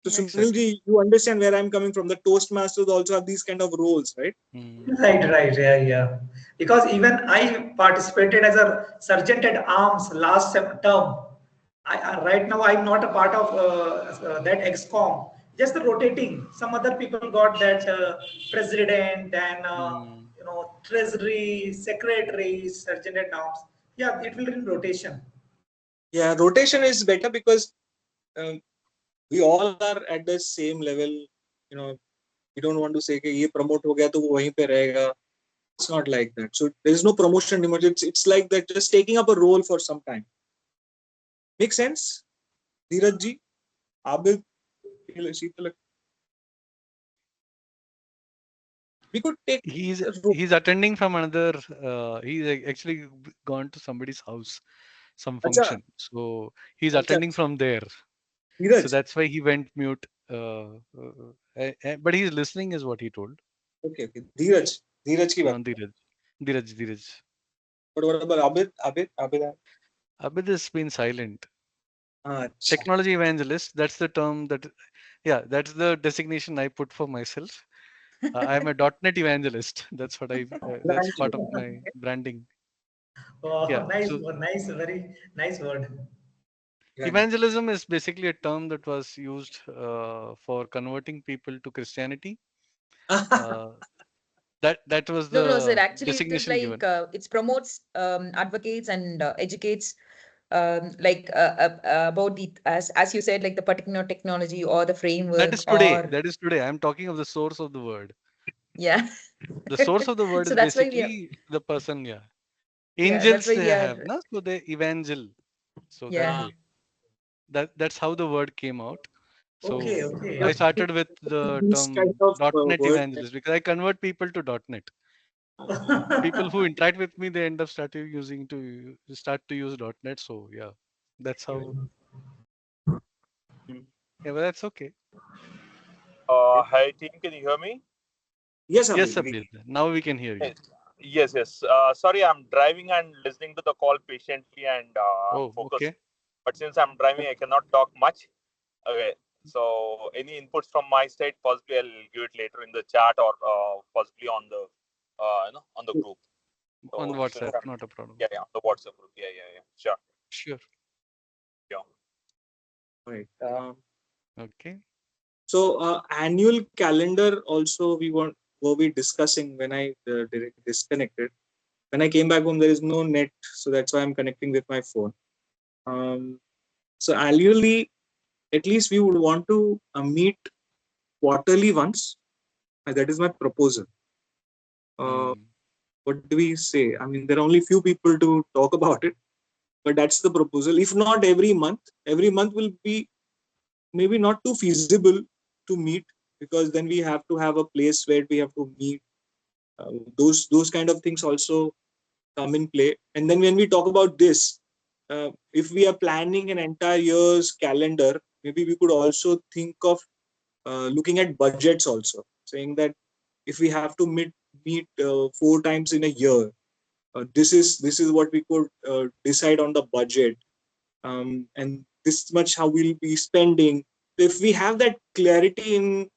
So Exactly. Sunilji, you understand where I'm coming from. The Toastmasters also have these kind of roles, right? Hmm. Right, right, yeah, yeah. Because even I participated as a sergeant at arms last term. Right now I'm not a part of that excom. Just the rotating. Some other people got that president and Hmm. treasury secretary, sergeant at arms. Yeah, it will in rotation. Yeah, rotation is better because um, we all are at the same level. You know, we don't want to say कि ये promote हो गया तो वो वहीं पे रहेगा. It's not like that. So there is no promotion demotion. It's like that, just taking up a role for some time. Make sense, Dheeraj ji? Abid, Sheetal, we could take a role. He's attending from another. He's actually gone to somebody's house, some Acha, function. So he's acha, attending from there. So Dheeraj. that's why he went mute. But he's listening, is what he told. Okay, okay. Dheeraj की बात कर. Dheeraj. Dheeraj. What about Abid? Abid has been silent. अच्छा. Technology evangelist. That's the term that, yeah, that's the designation I put for myself. I'm a .NET evangelist. That's what that's part of my branding. Yeah. Oh, nice So one, nice, very nice word. evangelism is basically a term that was used for converting people to Christianity. Uh, That was No, no, sir. the Actually, it is designation like given. it promotes, advocates and educates, about the, as you said, like the particular technology or the That framework is today. or That is today. I'm talking of the source of the word. yeah. The source of the word So is that's why we are, basically the person. Yeah. yeah, that's Angels why they we have, are, na? So they evangel. So that yeah. Ah, way. That's how the word came out. okay, So okay. I started with the This kind term of .NET word. evangelist because I convert people to .NET. People who interact with me, they end up start to use .NET. So yeah, that's how. Yeah, but that's okay. Hi team, can you hear me? Yes, Yes, Abhi. Abir. Now we can hear you. Yes. Yes, yes. Sorry, I'm driving and listening to the call patiently and I'm Oh, focused. okay. But since I'm driving, I cannot talk much. Okay. So any inputs from my side, possibly I'll give it later in the chat or possibly on the on the group. On So since WhatsApp, I'm, not a problem. yeah, on the WhatsApp group. Yeah, yeah, yeah. Sure. Sure. Yeah. Right. Okay. So annual calendar also were we discussing when I disconnected. When I came back home, there is no net, so that's why I'm connecting with my phone. Um, so annually, at least we would want to meet quarterly once. That is my proposal. Uh, Hmm. what do we say? I mean, there are only few people to talk about it, but that's the proposal. If not every month will be maybe not too feasible to meet, because then we have to have a place where we have to meet. Those kind of things also come in play. And then when we talk about this, if we are planning an entire year's calendar, maybe we could also think of looking at budgets also, saying that if we have to meet 4 times in a year, this is what we could decide on the budget, and this much how we'll be spending. If we have that clarity in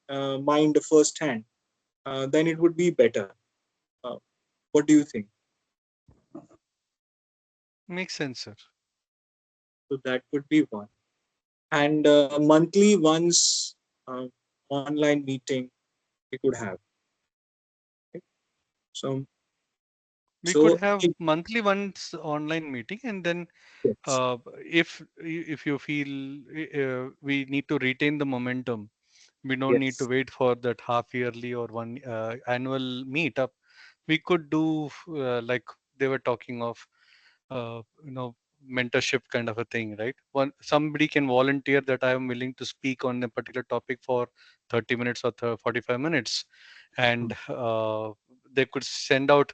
mind firsthand, then it would be better. Uh, what do you think? Makes sense, sir. So that would be one. And monthly once online meeting we could have. Right? So We could so have monthly once online meeting, and then yes, if you feel we need to retain the momentum, we don't need to yes. wait for that half yearly or one annual meetup. We could do like they were talking of, mentorship kind of a thing, right? One somebody can volunteer that I am willing to speak on a particular topic for 30 minutes or 45 minutes, and they could send out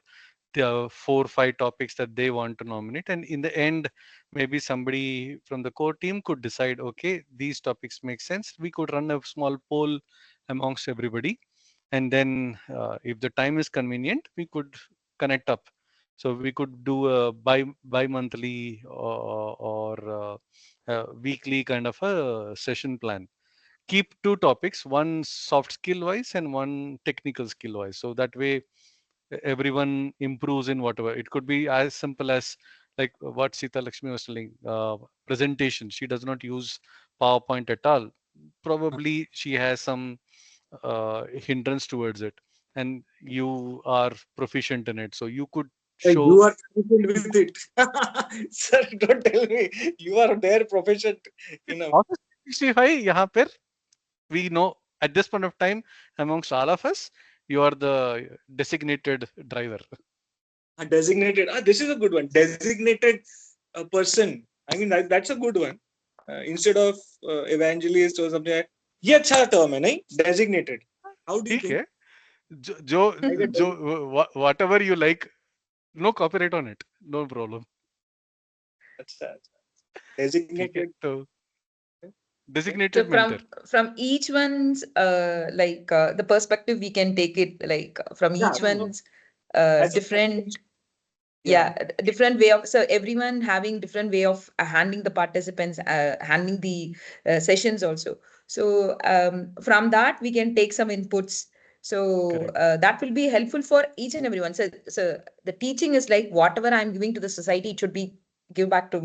the 4 or 5 topics that they want to nominate, and in the end maybe somebody from the core team could decide, okay, these topics make sense. We could run a small poll amongst everybody, and then if the time is convenient, we could connect up. So we could do a bi-monthly or weekly kind of a session plan. Keep 2 topics, one soft skill wise and one technical skill wise, so that way everyone improves in whatever. It could be as simple as like what Sita Lakshmi was telling, presentation. She does not use PowerPoint at all. Probably she has some hindrance towards it, and you are proficient in it. So you could You show are proficient with it. Sir, don't tell me you are there proficient enough. Office 365. यहाँ पर we know at this point of time amongst all of us, you are the designated driver. Designated. This is a good one. Designated person. I mean, that's a good one. Instead of evangelist or something. ये अच्छा term है नहीं? Designated. How do you ठीक think? है. जो whatever you like, no copyright on it, no problem. अच्छा, अच्छा. ठीक है. Designated. तो Okay. designated So mentor. from each one's the perspective we can take it like from Yeah. each one's As a different, yeah. a different way of, so everyone having different way of handling the participants, handling the sessions also. So from that we can take some inputs, so Correct. that will be helpful for each and everyone. So the teaching is like whatever I'm giving to the society, it should be give back to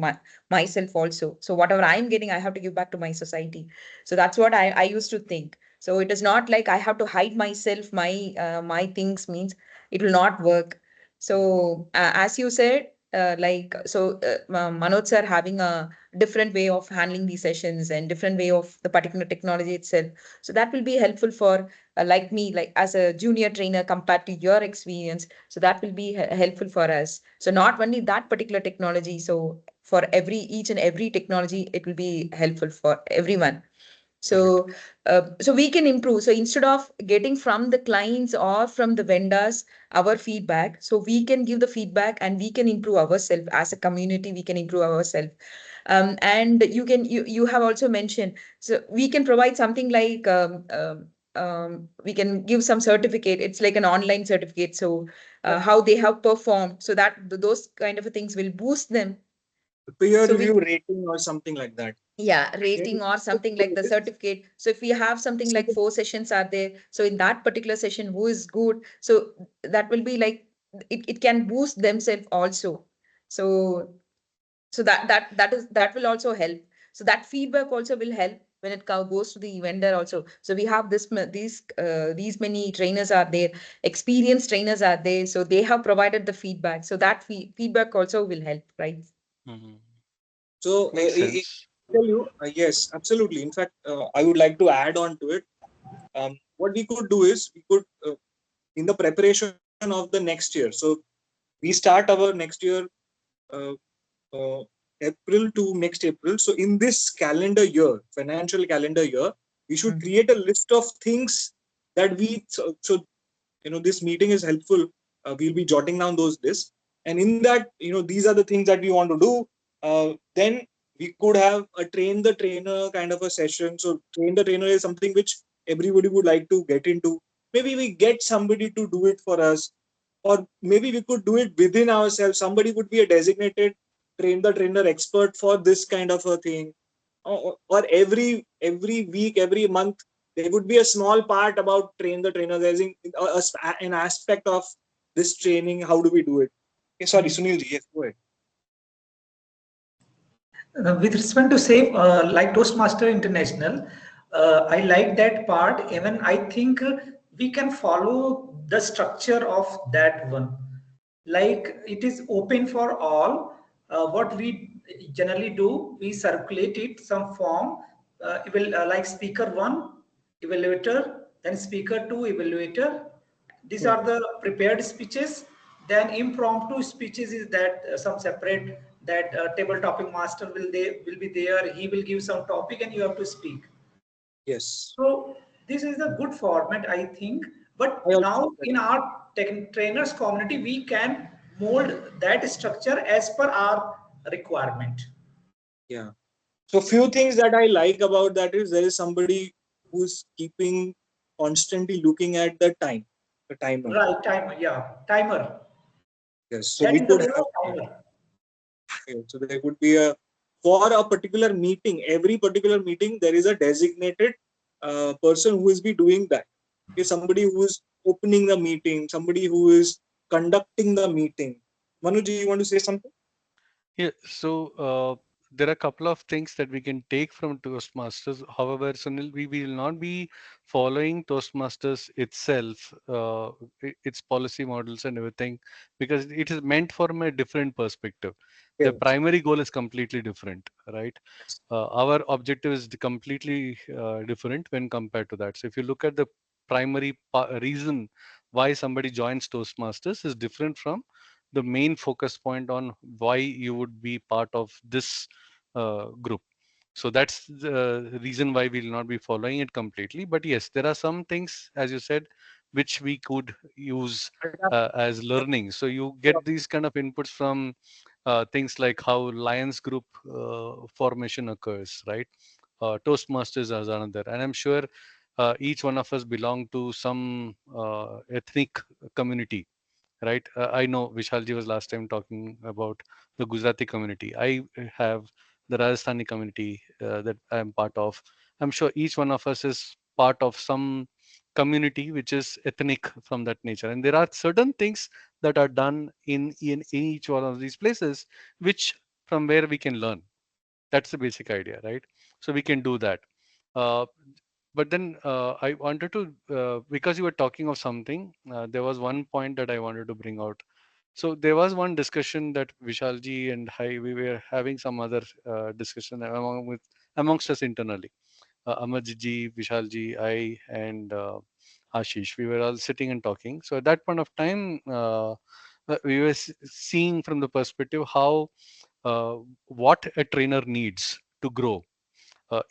myself also. So whatever I'm getting, I have to give back to my society. So that's what I used to think. So it is not like I have to hide myself, my things means it will not work. So as you said, Manoj sir having a different way of handling these sessions and different way of the particular technology itself. So that will be helpful for like me, like as a junior trainer compared to your experience. So that will be helpful for us. So not only that particular technology. So for each and every technology, it will be helpful for everyone. So, so we can improve. So instead of getting from the clients or from the vendors our feedback, so we can give the feedback and we can improve ourselves as a community. We can improve ourselves. And you have also mentioned, so we can provide something like we can give some certificate. It's like an online certificate. So how they have performed, so that those kind of things will boost them. Peer So review rating or something like that. yeah, rating or something like the certificate. So if we have something like 4 sessions are there, so in that particular session who is good, so that will be like it can boost themselves also. So that will also help. So that feedback also will help when it goes to the vendor also. So we have these many trainers are there, experienced trainers are there, so they have provided the feedback. So that feedback also will help, right? Mhm. So Makes sense. tell you, yes, absolutely. In fact, I would like to add on to it. What we could do is we could, in the preparation of the next year. So we start our next year, uh, uh, April to next April. So in this calendar year, financial calendar year, we should create a list of things that so this meeting is helpful. We'll be jotting down those lists, and in that, these are the things that we want to do. Then we could have a train the trainer kind of a session. So train the trainer is something which everybody would like to get into. Maybe we get somebody to do it for us, or maybe we could do it within ourselves. Somebody would be a designated train the trainer expert for this kind of a thing, or every week, every month, there would be a small part about train the trainer. There's an aspect of this training. How do we do it? Okay, sorry, Sunil ji, yes, go ahead. With respect to say, like Toastmaster International, I like that part. Even I think we can follow the structure of that one. Like it is open for all. What we generally do, we circulate it some form. It will like speaker one, evaluator, then speaker two, evaluator. These are the prepared speeches. Then impromptu speeches is that some separate that table topic master will be there. He will give some topic and you have to speak. Yes, So this is a good format, I think. But I also now think that. in our trainers community, we can mold that structure as per our requirement. Yeah. So few things that I like about that is there is somebody who's keeping constantly looking at the timer. Right, timer, yeah, timer. Yes. So we That is the could role have. of timer. Okay, so there would be for a particular meeting, every particular meeting, there is a designated person who is be doing that. Okay, somebody who is opening the meeting, somebody who is conducting the meeting. Manuji, you want to say something? Yeah, so there are a couple of things that we can take from Toastmasters. However, Sunil, we will not be following Toastmasters itself, its policy models and everything, because it is meant from a different perspective. The Yes. primary goal is completely different, right? Our objective is completely different when compared to that. So if you look at the primary reason why somebody joins Toastmasters is different from the main focus point on why you would be part of this group. So that's the reason why we'll not be following it completely. But yes, there are some things, as you said, which we could use as learning. So you get these kind of inputs from things like how Lions Group formation occurs, right? Toastmasters as another, and I'm sure each one of us belong to some ethnic community, right? I know Vishalji was last time talking about the Gujarati community. I have the Rajasthani community that I'm part of. I'm sure each one of us is part of some community which is ethnic from that nature. And there are certain things that are done in each one of these places, which from where we can learn. That's the basic idea, right? So we can do that. Uh, But then I wanted to, because you were talking of something, there was one point that I wanted to bring out. So there was one discussion that Vishalji and I, we were having some other discussion amongst us internally. Amarji, Vishalji, I, and Ashish. We were all sitting and talking. So at that point of time, we were seeing from the perspective how what a trainer needs to grow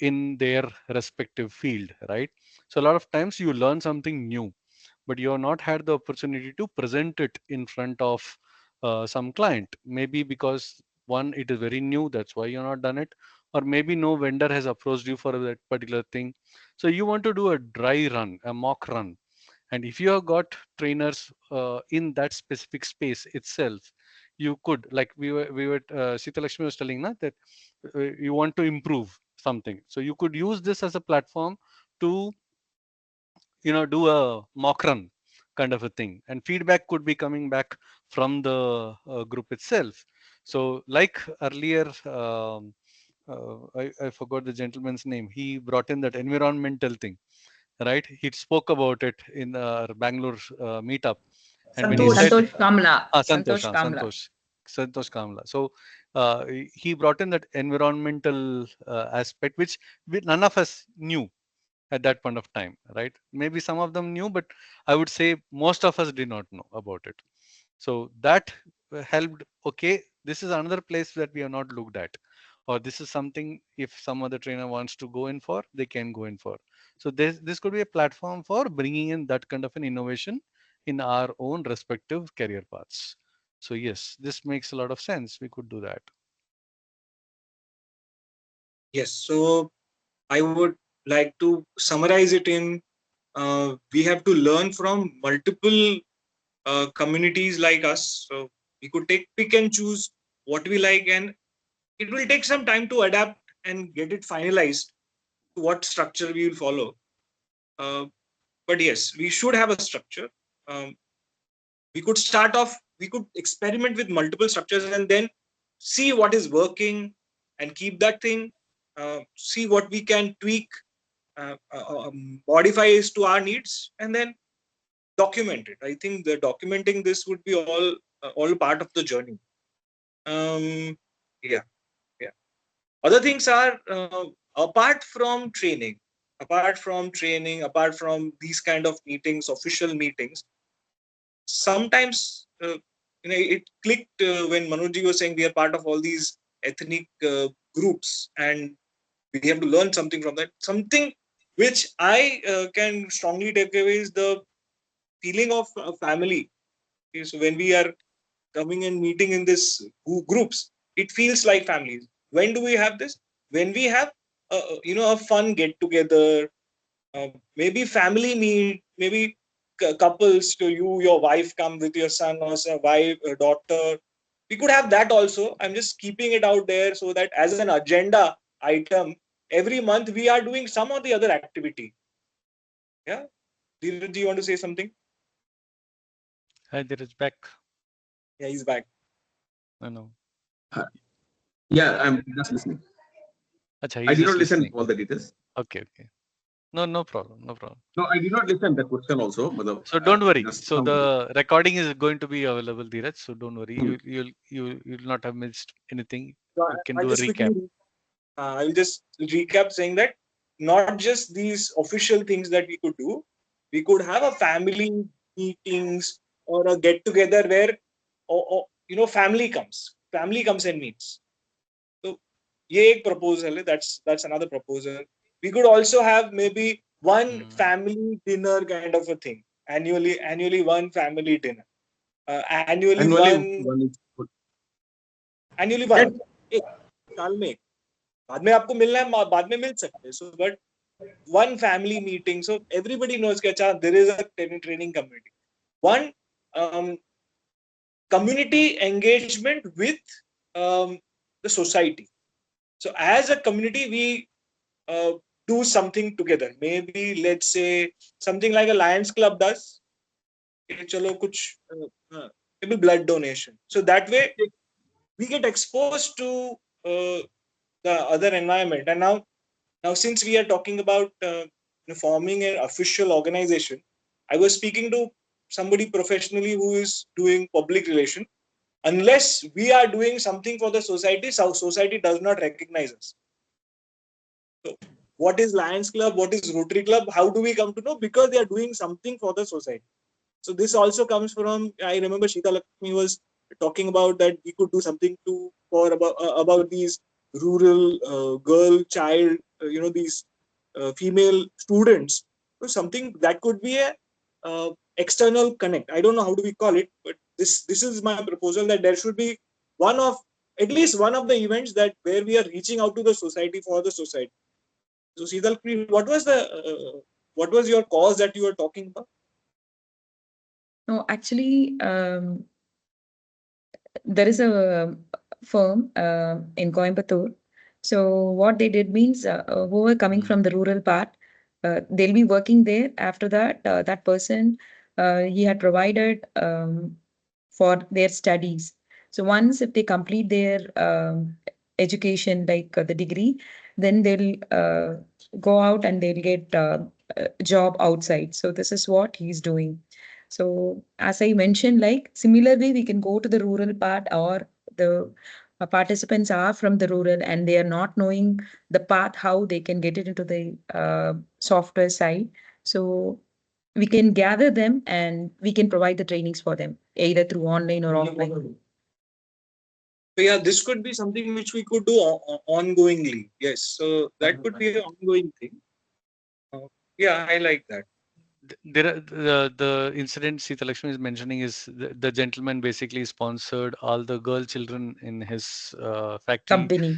in their respective field, right? So a lot of times you learn something new, but you have not had the opportunity to present it in front of some client. Maybe because one, it is very new, that's why you're not done it, or maybe no vendor has approached you for that particular thing. So you want to do a dry run, a mock run, and if you have got trainers in that specific space itself, you could, like we were Sita Lakshmi was telling na, that you want to improve something, so you could use this as a platform to do a mock run kind of a thing, and feedback could be coming back from the group itself. So like earlier, I forgot the gentleman's name, he brought in that environmental thing, right? He spoke about it in Bangalore meetup, and when he Santosh. said Santosh Kamla. Santosh, Santosh Kamla. Santosh Kamla. So uh, he brought in that environmental aspect, which none of us knew at that point of time, right? Maybe some of them knew, but I would say most of us did not know about it. So that helped. Okay, this is another place that we have not looked at, or this is something if some other trainer wants to go in for, they can go in for. So this could be a platform for bringing in that kind of an innovation in our own respective career paths. So yes, this makes a lot of sense. We could do that. Yes. So I would like to summarize it in we have to learn from multiple communities like us. So we could pick and choose what we like, and it will take some time to adapt and get it finalized to what structure we will follow. Uh, but yes, we should have a structure. Um, we could start off, we could experiment with multiple structures and then see what is working and keep that thing, see what we can tweak, modify is to our needs, and then document it. I think the documenting this would be all part of the journey. um, yeah, yeah. Other things are apart from training, apart from these kind of meetings, official meetings, sometimes it clicked when Manoj was saying we are part of all these ethnic groups and we have to learn something from that. Something which I can strongly take away is the feeling of family. Okay, so when we are coming and meeting in this groups, it feels like families. When do we have this? When we have a fun get together, maybe family meet, maybe couples, to you, your wife come with your son or wife, daughter. We could have that also. I'm just keeping it out there so that as an agenda item, every month we are doing some or the other activity. Yeah. Do you want to say something? Hi, there is back. Yeah, he's back. I know. Uh, yeah, I'm just listening. Acha, I he's did just not listen listening. all the details. Okay, okay. No problem. No problem. No, I did not listen the question also. So don't worry. Just So some. the recording is going to be available, Dheeraj. So don't worry. Hmm. You'll not have missed anything. So You can I'll do a just recap. quickly I'll just recap saying that not just these official things that we could do, we could have a family meetings or a get together where, family comes and meets. So, ये एक proposal है. That's another proposal. We could also have maybe one family dinner kind of a thing. Annually one family dinner. Annually Annually, one. one is good. Annually one. एक साल में एक. बाद में आपको मिलना है बाद में मिल सकते हैं. So but one family meeting, so everybody knows that there is a training community. One, community engagement with the society. So as a community, we do something together. Maybe let's say something like a Lions Club does. चलो कुछ maybe blood donation. So that way we get exposed to the other environment. And now since we are talking about forming an official organization, I was speaking to somebody professionally who is doing public relation. Unless we are doing something for the society, society does not recognize us. So what is Lions Club? What is Rotary Club? How do we come to know? Because they are doing something for the society. So this also comes from, I remember Shita Lakshmi was talking about that we could do something for about these rural girl, child, these female students. So something that could be a external connect. I don't know how do we call it, but this is my proposal, that there should be one of at least one of the events that where we are reaching out to the society for the society. So Sheetal, what was your cause that you were talking about? No, actually, there is a firm in Coimbatore. So what they did means, who are coming from the rural part, they'll be working there. After that, that person, he had provided for their studies. So once if they complete their education, like the degree, then they'll go out and they'll get a job outside. So this is what he's doing. So as I mentioned, like similarly, we can go to the rural part, or the participants are from the rural and they are not knowing the path how they can get it into the software side. So we can gather them and we can provide the trainings for them either through online or offline. So yeah, this could be something which we could do ongoingly. Yes, so that could be an ongoing thing. Yeah, I like that. There are the incident Sita Lakshmi is mentioning is the gentleman basically sponsored all the girl children in his factory, Company.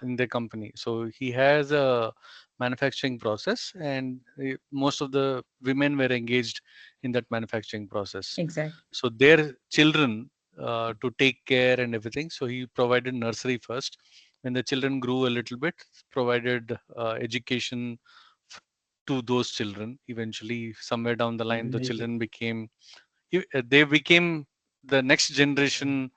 in the company. So he has a manufacturing process, and most of the women were engaged in that manufacturing process. Exactly. So their children to take care and everything. So he provided nursery first. When the children grew a little bit, provided education to those children. Eventually, somewhere down the line, the children became they became the next generation.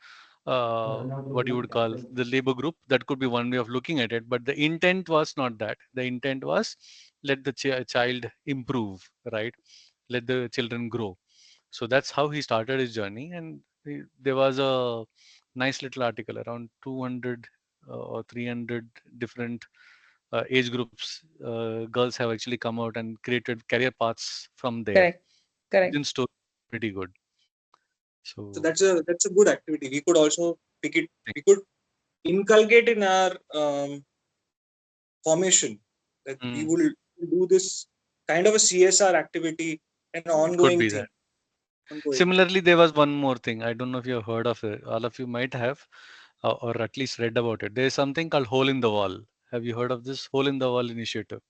What you would call the labor group. That could be one way of looking at it. But the intent was not that. The intent was let the child improve, right? Let the children grow. So that's how he started his journey. And there was a nice little article around 200 or 300 different age groups. Girls have actually come out and created career paths from there. Correct. Correct. Origin story pretty good. So So that's a good activity. We could also pick it. We could inculcate in our formation that we will do this kind of a CSR activity, an could ongoing be thing. that. Similarly, there was one more thing. I don't know if you have heard of it. All of you might have, or at least read about it. There is something called hole in the wall. Have you heard of this hole in the wall initiative?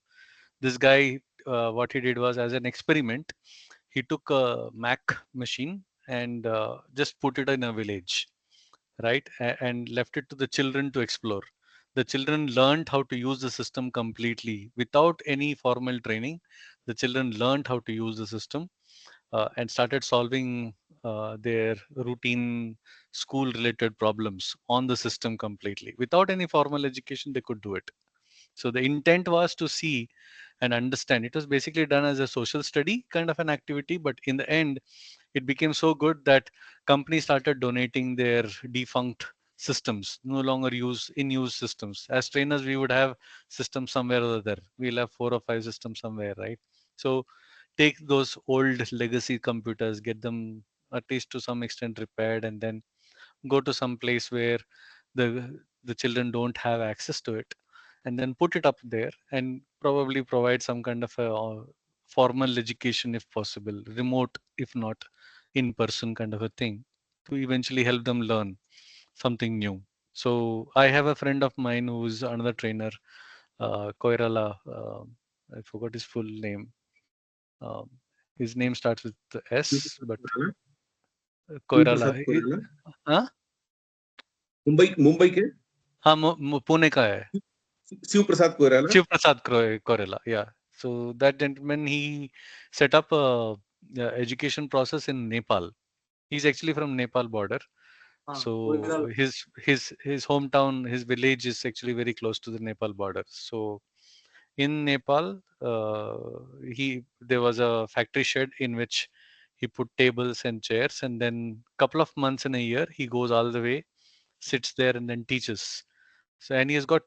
This guy, what he did was, as an experiment, he took a Mac machine and just put it in a village, right? And left it to the children to explore. The children learned how to use the system completely without any formal training. The children learned how to use the system and started solving their routine school related problems on the system completely. Without any formal education, they could do it. So the intent was to see and understand. It was basically done as a social study kind of an activity, but in the end, it became so good that companies started donating their defunct systems, no longer in use systems. As trainers, we would have systems somewhere or other. We'll have 4 or 5 systems somewhere, right? So take those old legacy computers, get them at least to some extent repaired, and then go to some place where the children don't have access to it, and then put it up there and probably provide some kind of a formal education if possible, remote if not in person kind of a thing, to eventually help them learn something new. So I have a friend of mine who's another trainer, Koirala. I forgot his full name. um, his name starts with the S, but Shiv Koirala. Prasad Koirala Huh? Mumbai के हाँ, पुणे का है. शिव प्रसाद Koirala Shiv Prasad Korela, yeah. So that gentleman, he set up a education process in Nepal. He's actually from Nepal border. So his hometown, his village is actually very close to the Nepal border. So In Nepal, there was a factory shed in which he put tables and chairs, and then couple of months in a year he goes all the way, sits there, and then teaches. So, and he has got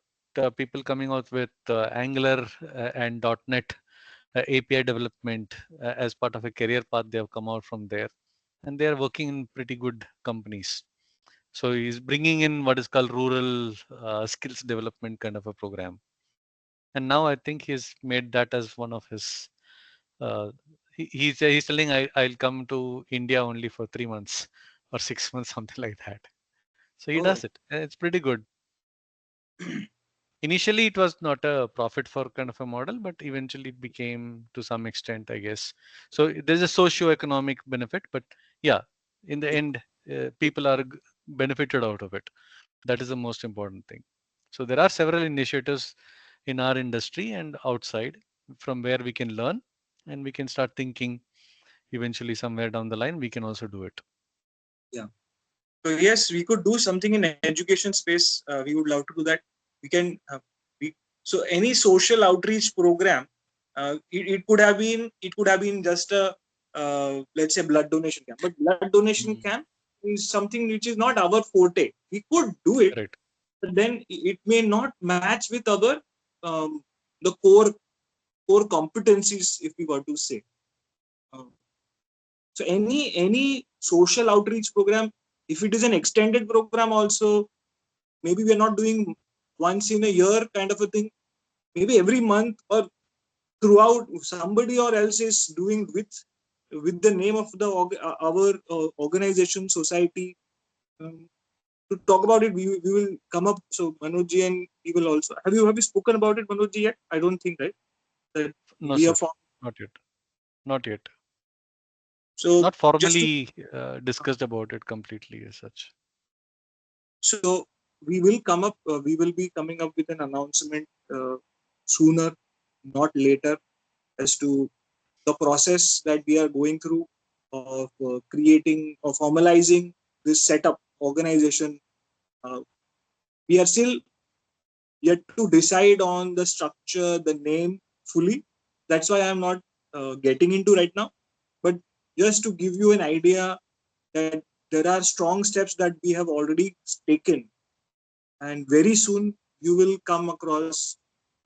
people coming out with Angular and .NET API development as part of a career path. They have come out from there, and they are working in pretty good companies. So he's bringing in what is called rural skills development kind of a program. And now I think he's made that as one of his. Uh, he's telling I'll come to India only for 3 months or 6 months, something like that. So he Oh, does it, and it's pretty good. Initially, it was not a profit for kind of a model, but eventually it became to some extent, I guess. So there's a socio-economic benefit, but yeah, in the end, people are benefited out of it. That is the most important thing. So there are several initiatives in our industry and outside from where we can learn, and we can start thinking eventually somewhere down the line we can also do it. yeah. So yes, we could do something in education space. We would love to do that. We can. So any social outreach program, it could have been. It could have been just a let's say blood donation camp. But blood donation camp is something which is not our forte. We could do it, Right. but then it may not match with our the core competencies, if we were to say. Um, so any social outreach program, if it is an extended program also, maybe we are not doing once in a year kind of a thing. Maybe every month or throughout, somebody or else is doing with the name of the our organization, society. To talk about it, we will come up. So Manojji and he will also. Have you spoken about it, Manojji, yet? I don't think, right? That No, we sir, have found. not yet. Not yet. So Not just to formally discussed about it completely as such. so we will come up. We will be coming up with an announcement sooner, not later, as to the process that we are going through of creating or formalizing this setup organization. Uh, we are still yet to decide on the structure, the name fully. That's why I'm not getting into right now. But just to give you an idea that there are strong steps that we have already taken, and very soon you will come across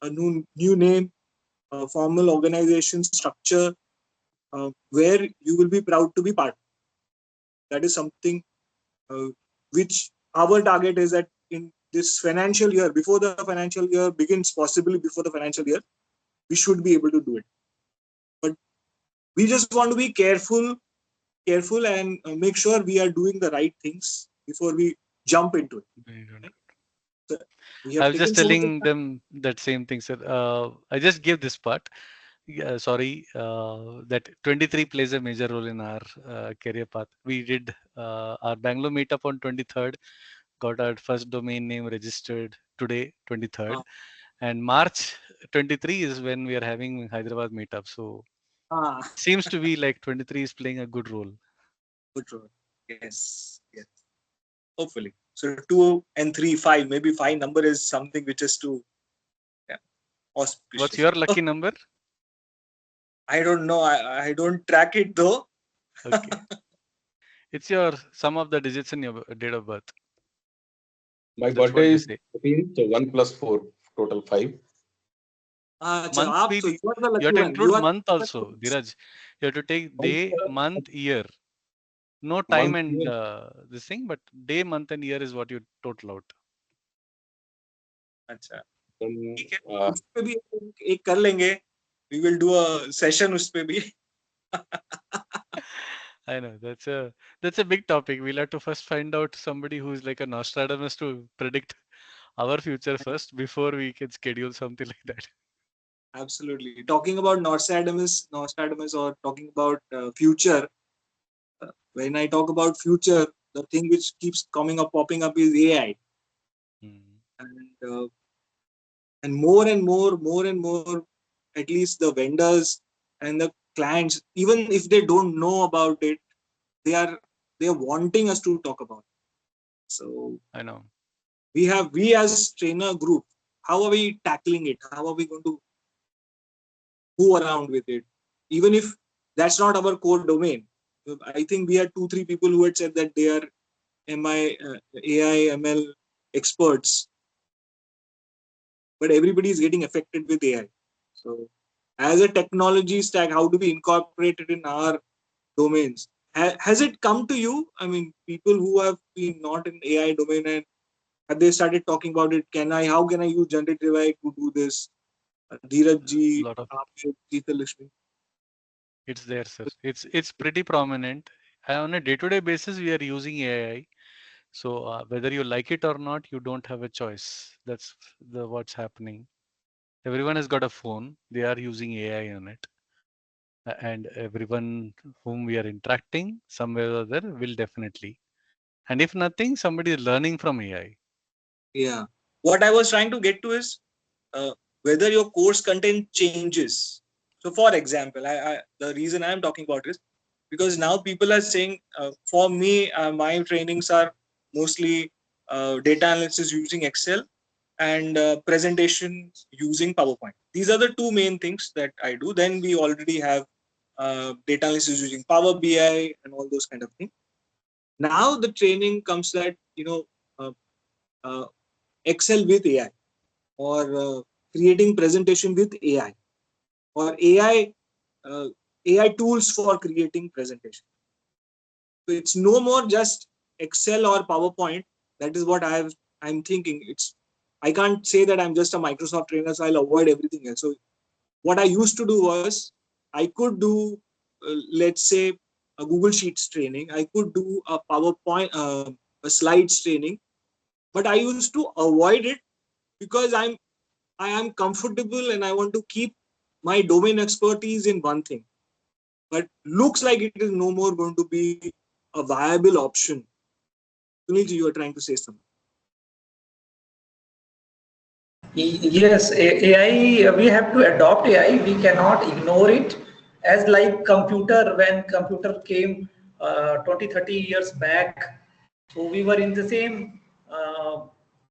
a new name, a formal organization structure, where you will be proud to be part. That is something uh, which our target is that in this financial year, before the financial year begins, possibly before the financial year, we should be able to do it. But we just want to be careful, and make sure we are doing the right things before we jump into it. Very good. Right? So we I have was just taken so much of telling time. them that same thing, sir. I just gave this part. Yeah, sorry, that 23 plays a major role in our career path. We did our Bangalore meetup on 23rd, got our first domain name registered today, 23rd, Uh, and March 23 is when we are having Hyderabad meetup. So ah, seems to be like 23 is playing a good role. good road. Yes, yes. Hopefully. So 2 and 3, 5, maybe 5 number is something which is too, yeah, What's auspicious. your Oh, lucky number? I don't know. I don't track it though. Okay, it's your sum of the digits in your date of birth. My That's what birthday they is say. 14, so 1 plus 4, total 5. Acha, Month so be you are the you lucky have to one. You include are month the also, Dheeraj. You have to take Month, day, month, year. No time month, and year. this thing, but day, month, and year is what you total out. अच्छा Then, ठीक है उस पे भी एक कर लेंगे we will do a session उस पे भी I know that's a big topic. We'll have to first find out somebody who's like a Nostradamus to predict our future first before we can schedule something like that. absolutely talking about Nostradamus or talking about future. When I talk about future, the thing which keeps coming up popping up is AI. Hmm. And more, at least the vendors and the clients, even if they don't know about it, they are wanting us to talk about it. So I know. we as trainer group, how are we tackling it? How are we going to go around with it, even if that's not our core domain. I think we had 2-3 people who had said that they are AI, ML experts, but everybody is getting affected with AI. So, as a technology stack, how do we incorporate it in our domains? Has it come to you? I mean, people who have been not in AI domain and have they started talking about it? How can I use generative AI to do this? Dheeraj ji, Lot of Geeta Lakshmi. it's there, sir. It's pretty prominent. On a day-to-day basis, we are using AI. So whether you like it or not, you don't have a choice. That's the what's happening. Everyone has got a phone. They are using AI on it. And everyone whom we are interacting, somewhere or other, will definitely. And if nothing, somebody is learning from AI. Yeah. What I was trying to get to is whether your course content changes. So, for example, the reason I am talking about is because now people are saying, for me, my trainings are mostly data analysis using Excel and presentations using PowerPoint. These are the two main things that I do. Then we already have data analysis using Power BI and all those kind of things. Now the training comes that uh, uh, Excel with AI, or creating presentation with AI, or AI tools for creating presentation. So it's no more just Excel or PowerPoint. That is what I'm thinking. I can't say that I'm just a Microsoft trainer, so I'll avoid everything else. So what I used to do was I could do, let's say, a Google Sheets training. I could do a PowerPoint, a slides training, but I used to avoid it because I am comfortable and I want to keep my domain expertise in one thing. But looks like it is no more going to be a viable option. Sunilji, you are trying to say something. Yes, AI, we have to adopt AI. We cannot ignore it. As like computer, when computer came 20, 30 years back, so we were in the same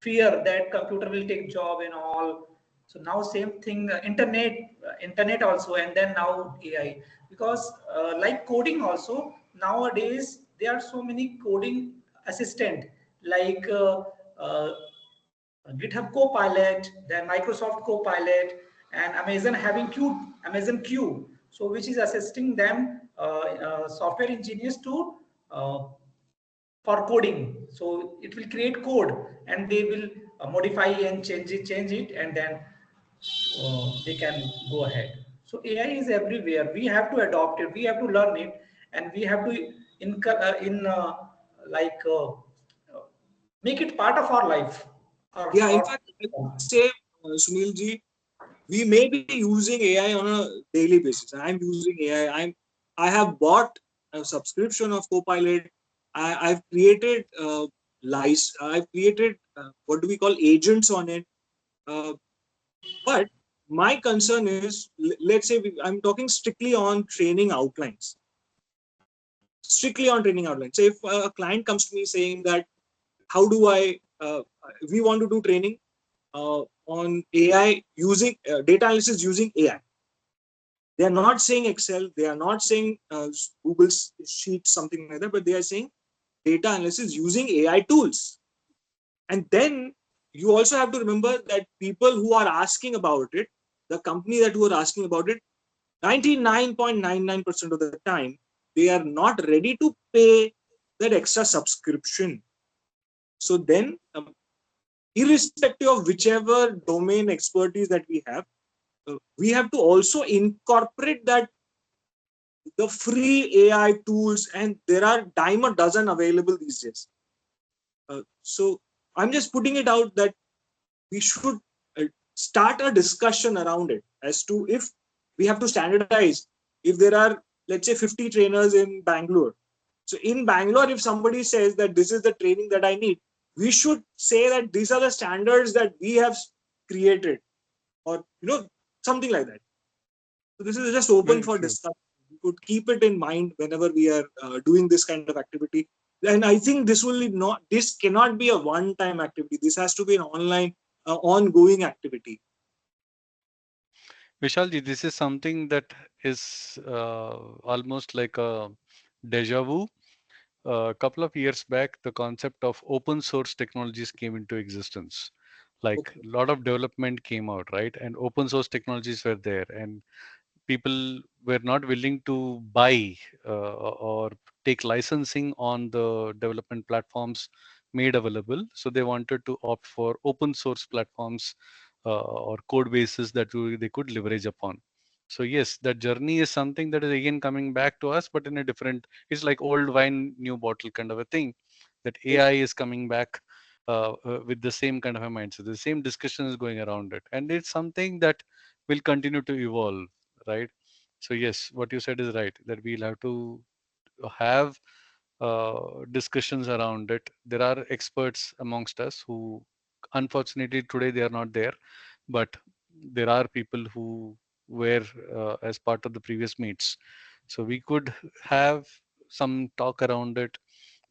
fear that computer will take job and all. So now same thing, internet also, and then now AI. Because like coding also, nowadays there are so many coding assistant like GitHub Copilot, then Microsoft Copilot, and Amazon having Amazon Q, so which is assisting them software engineers to for coding. So it will create code, and they will modify and change it, and then they can go ahead. So AI is everywhere. We have to adopt it. We have to learn it, and we have to like make it part of our life. Yeah, in fact, I would say, Sunilji, we may be using AI on a daily basis. I'm using AI. I have bought a subscription of Copilot. I've created I've created what do we call agents on it. Uh, but my concern is, let's say I'm talking strictly on training outlines. Strictly on training outlines. So if a client comes to me saying that, how do we want to do training on AI using data analysis using AI. They are not saying Excel, they are not saying Google Sheets, something like that, but they are saying data analysis using AI tools. And then you also have to remember that people who are asking about it, the company that who are asking about it, 99.99% of the time, they are not ready to pay that extra subscription. So then, irrespective of whichever domain expertise that we have to also incorporate that the free AI tools, and there are dime a dozen available these days. So I'm just putting it out that we should start a discussion around it as to if we have to standardize. If there are, let's say, 50 trainers in Bangalore, so in Bangalore, if somebody says that this is the training that I need, we should say that these are the standards that we have created, or something like that. So this is just open Very for true. discussion. We could keep it in mind whenever we are doing this kind of activity. And I think this cannot be a one-time activity. This has to be an ongoing activity. Vishalji, this is something that is almost like a deja vu. A couple of years back, the concept of open source technologies came into existence. Like Okay. a lot of development came out, right? And open source technologies were there, and people were not willing to buy or take licensing on the development platforms made available. So they wanted to opt for open source platforms or code bases that they could leverage upon. So yes, that journey is something that is again coming back to us, but in a different. It's like old wine, new bottle kind of a thing. That Yes. AI is coming back with the same kind of a mindset. The same discussion is going around it, and it's something that will continue to evolve, right? So yes, what you said is right, that we'll have to have discussions around it. There are experts amongst us who, unfortunately, today they are not there, but there are people who were as part of the previous meets. So we could have some talk around it,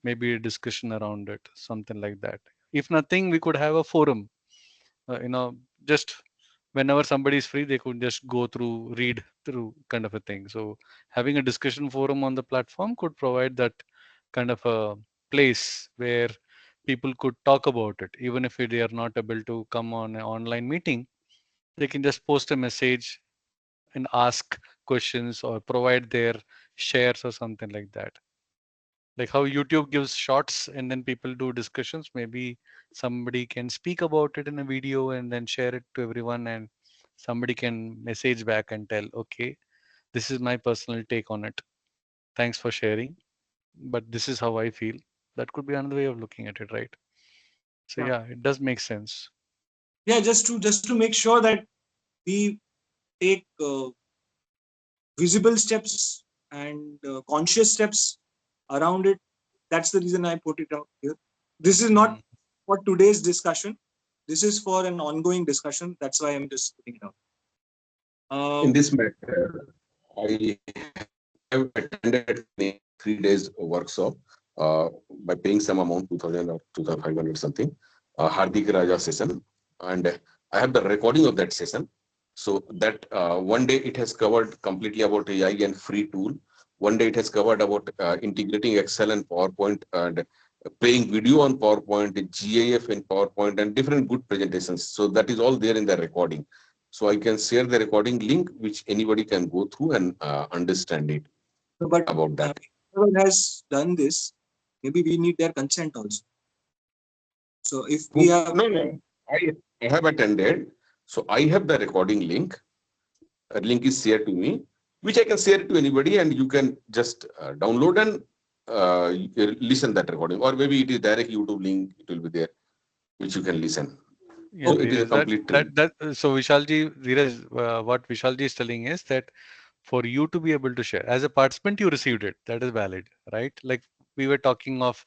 maybe a discussion around it, something like that. If nothing, we could have a forum, just whenever somebody is free, they could just go through, read through kind of a thing. So having a discussion forum on the platform could provide that kind of a place where people could talk about it. Even if they are not able to come on an online meeting, they can just post a message and ask questions or provide their shares or something like that. Like how YouTube gives shorts and then people do discussions. Maybe somebody can speak about it in a video and then share it to everyone, and somebody can message back and tell, okay, this is my personal take on it. Thanks for sharing, but this is how I feel. That could be another way of looking at it, right? So Yeah. yeah, it does make sense. Yeah. Just to make sure that we take visible steps and conscious steps around it. That's the reason I put it out here. This is not Mhm. for today's discussion. This is for an ongoing discussion. That's why I'm just putting it out. In Um, this matter, I have attended a 3 days workshop by paying some amount, 2000 or 2500 something, Hardik Raja session. And I have the recording of that session. So that one day it has covered completely about AI and free tool. One day it has covered about integrating Excel and PowerPoint and playing video on PowerPoint, GIF in PowerPoint, and different good presentations. So that is all there in the recording. So I can share the recording link, which anybody can go through and understand it but about that. whoever has done this, maybe we need their consent also. So if we have, No, no, I have attended. So I have the recording link. A link is shared to me, which I can share to anybody, and you can just download and listen that recording. Or maybe it is direct YouTube link. It will be there, which you can listen. Yeah, So it is a Dheeraj, complete training. so Vishalji, Dheeraj, what Vishalji is telling is that for you to be able to share as a participant, you received it. That is valid, right? Like we were talking of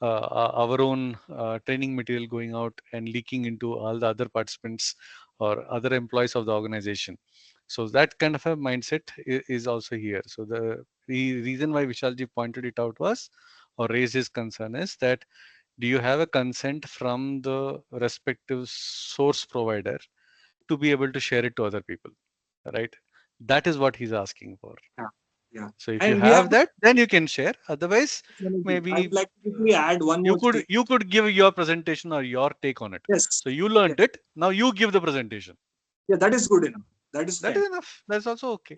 our own training material going out and leaking into all the other participants or other employees of the organization. So that kind of a mindset is also here. So the reason why Vishalji pointed it out was, or raised his concern, is that do you have a consent from the respective source provider to be able to share it to other people, right? That is what he's asking for. yeah, yeah. So if you And we have have that, then you can share. Otherwise, I would maybe like to quickly add one you more could thing. you could give your presentation or your take on it. Yes. So you Yeah. learned it, now you give the presentation. Yeah, that is good enough. That is That fine. is enough. That's also okay,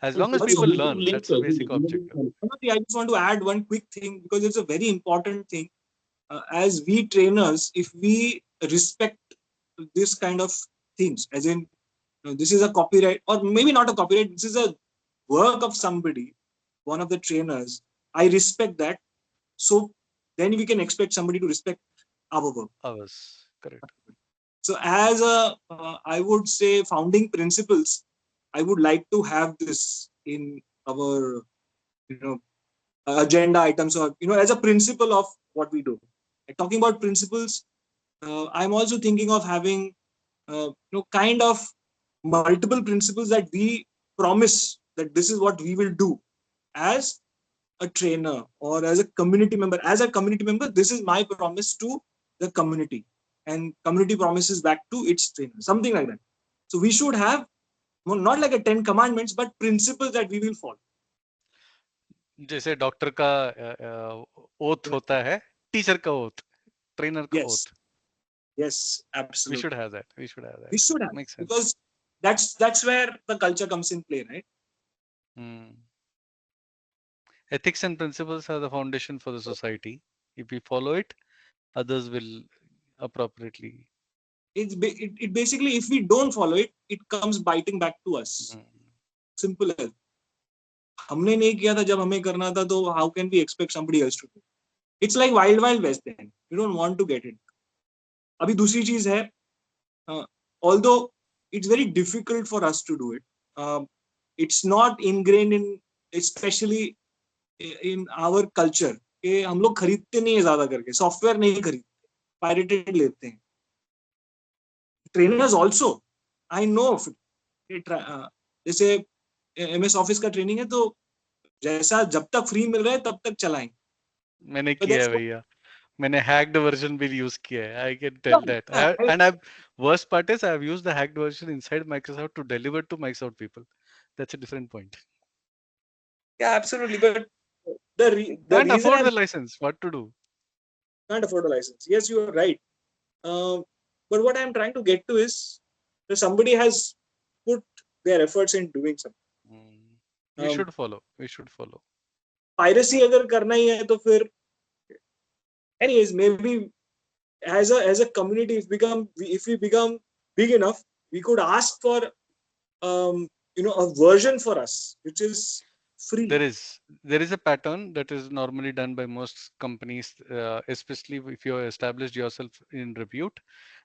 as It long as will be people Also, YouTube learn. link, That's so the basic anybody objective. can. I just want to add one quick thing because it's a very important thing. As we trainers, if we respect this kind of things, as in this is a copyright, or maybe not a copyright, this is a work of somebody, one of the trainers. I respect that. So then we can expect somebody to respect our work. Ours, correct. So as a, I would say founding principles, I would like to have this in our, agenda items, or as a principle of what we do. Like, talking about principles, I'm also thinking of having kind of multiple principles that we promise that this is what we will do as a trainer or as a community member. As a community member, this is my promise to the community, and community promises back to its trainer, something like that. So we should have not like a 10 commandments, but principles that we will follow. जैसे doctor का oath होता है, teacher का oath, trainer का Yes, oath. yes, We absolutely. should have that. We should have that. We should have, Makes sense. because that's where the culture comes in play, right? Ethics and principles are the foundation for the society. If we follow it, others will appropriately. It basically, if we don't follow it, it comes biting back to us. Simple as. हमने नहीं किया था जब हमें करना था, तो how can we expect somebody else to do? It's like wild west then. You don't want to get it. अभी दूसरी चीज है, although it's very difficult for us to do it, it's not ingrained in, especially in our culture, कि हम लोग खरीदते नहीं है ज्यादा करके, सॉफ्टवेयर नहीं खरीदते, पायरेटेड लेते हैं. Trainers also, I know of it. जैसे MS ऑफिस का ट्रेनिंग है, तो जैसा जब तक फ्री मिल रहा है तब तक चलाएं. मैंने किया है भैया, मैंने hacked version भी use किया है. I can tell that. And worst part is I've used the hacked version inside Microsoft to deliver to Microsoft people. That's a different point. Yeah, absolutely. But the can't reason afford the license. What to do? Can't afford a license. Yes, you are right. But what I'm trying to get to is that somebody has put their efforts in doing something. We should follow. We should follow. Piracy अगर करना ही है तो फिर, anyways, maybe as a community, if we become big enough, we could ask for a version for us which is free. There is a pattern that is normally done by most companies, especially if you have established yourself in repute.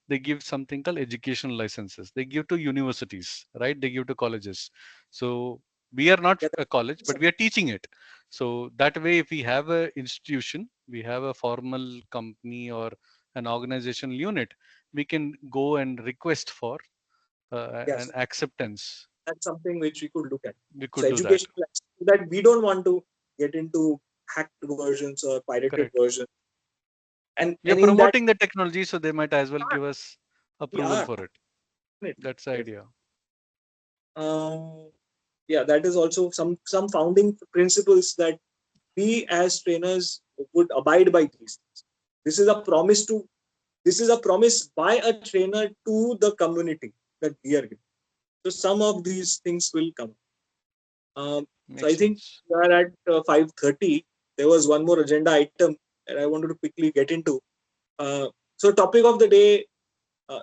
They give something called educational licenses. They give to universities, right? They give to colleges. So we are not a college, but we are teaching it. So that way, if we have an institution, we have a formal company or an organizational unit, we can go and request for an acceptance. That's something which we could look at. We could so do education that we don't want to get into hacked versions or pirated versions. And we are promoting the technology, so they might as well give us approval for it. That's the idea. Yeah, that is also some founding principles that we as trainers would abide by these things. This is a promise by a trainer to the community that we are giving. So some of these things will come. So I think we are at 5:30. There was one more agenda item that I wanted to quickly get into. So topic of the day,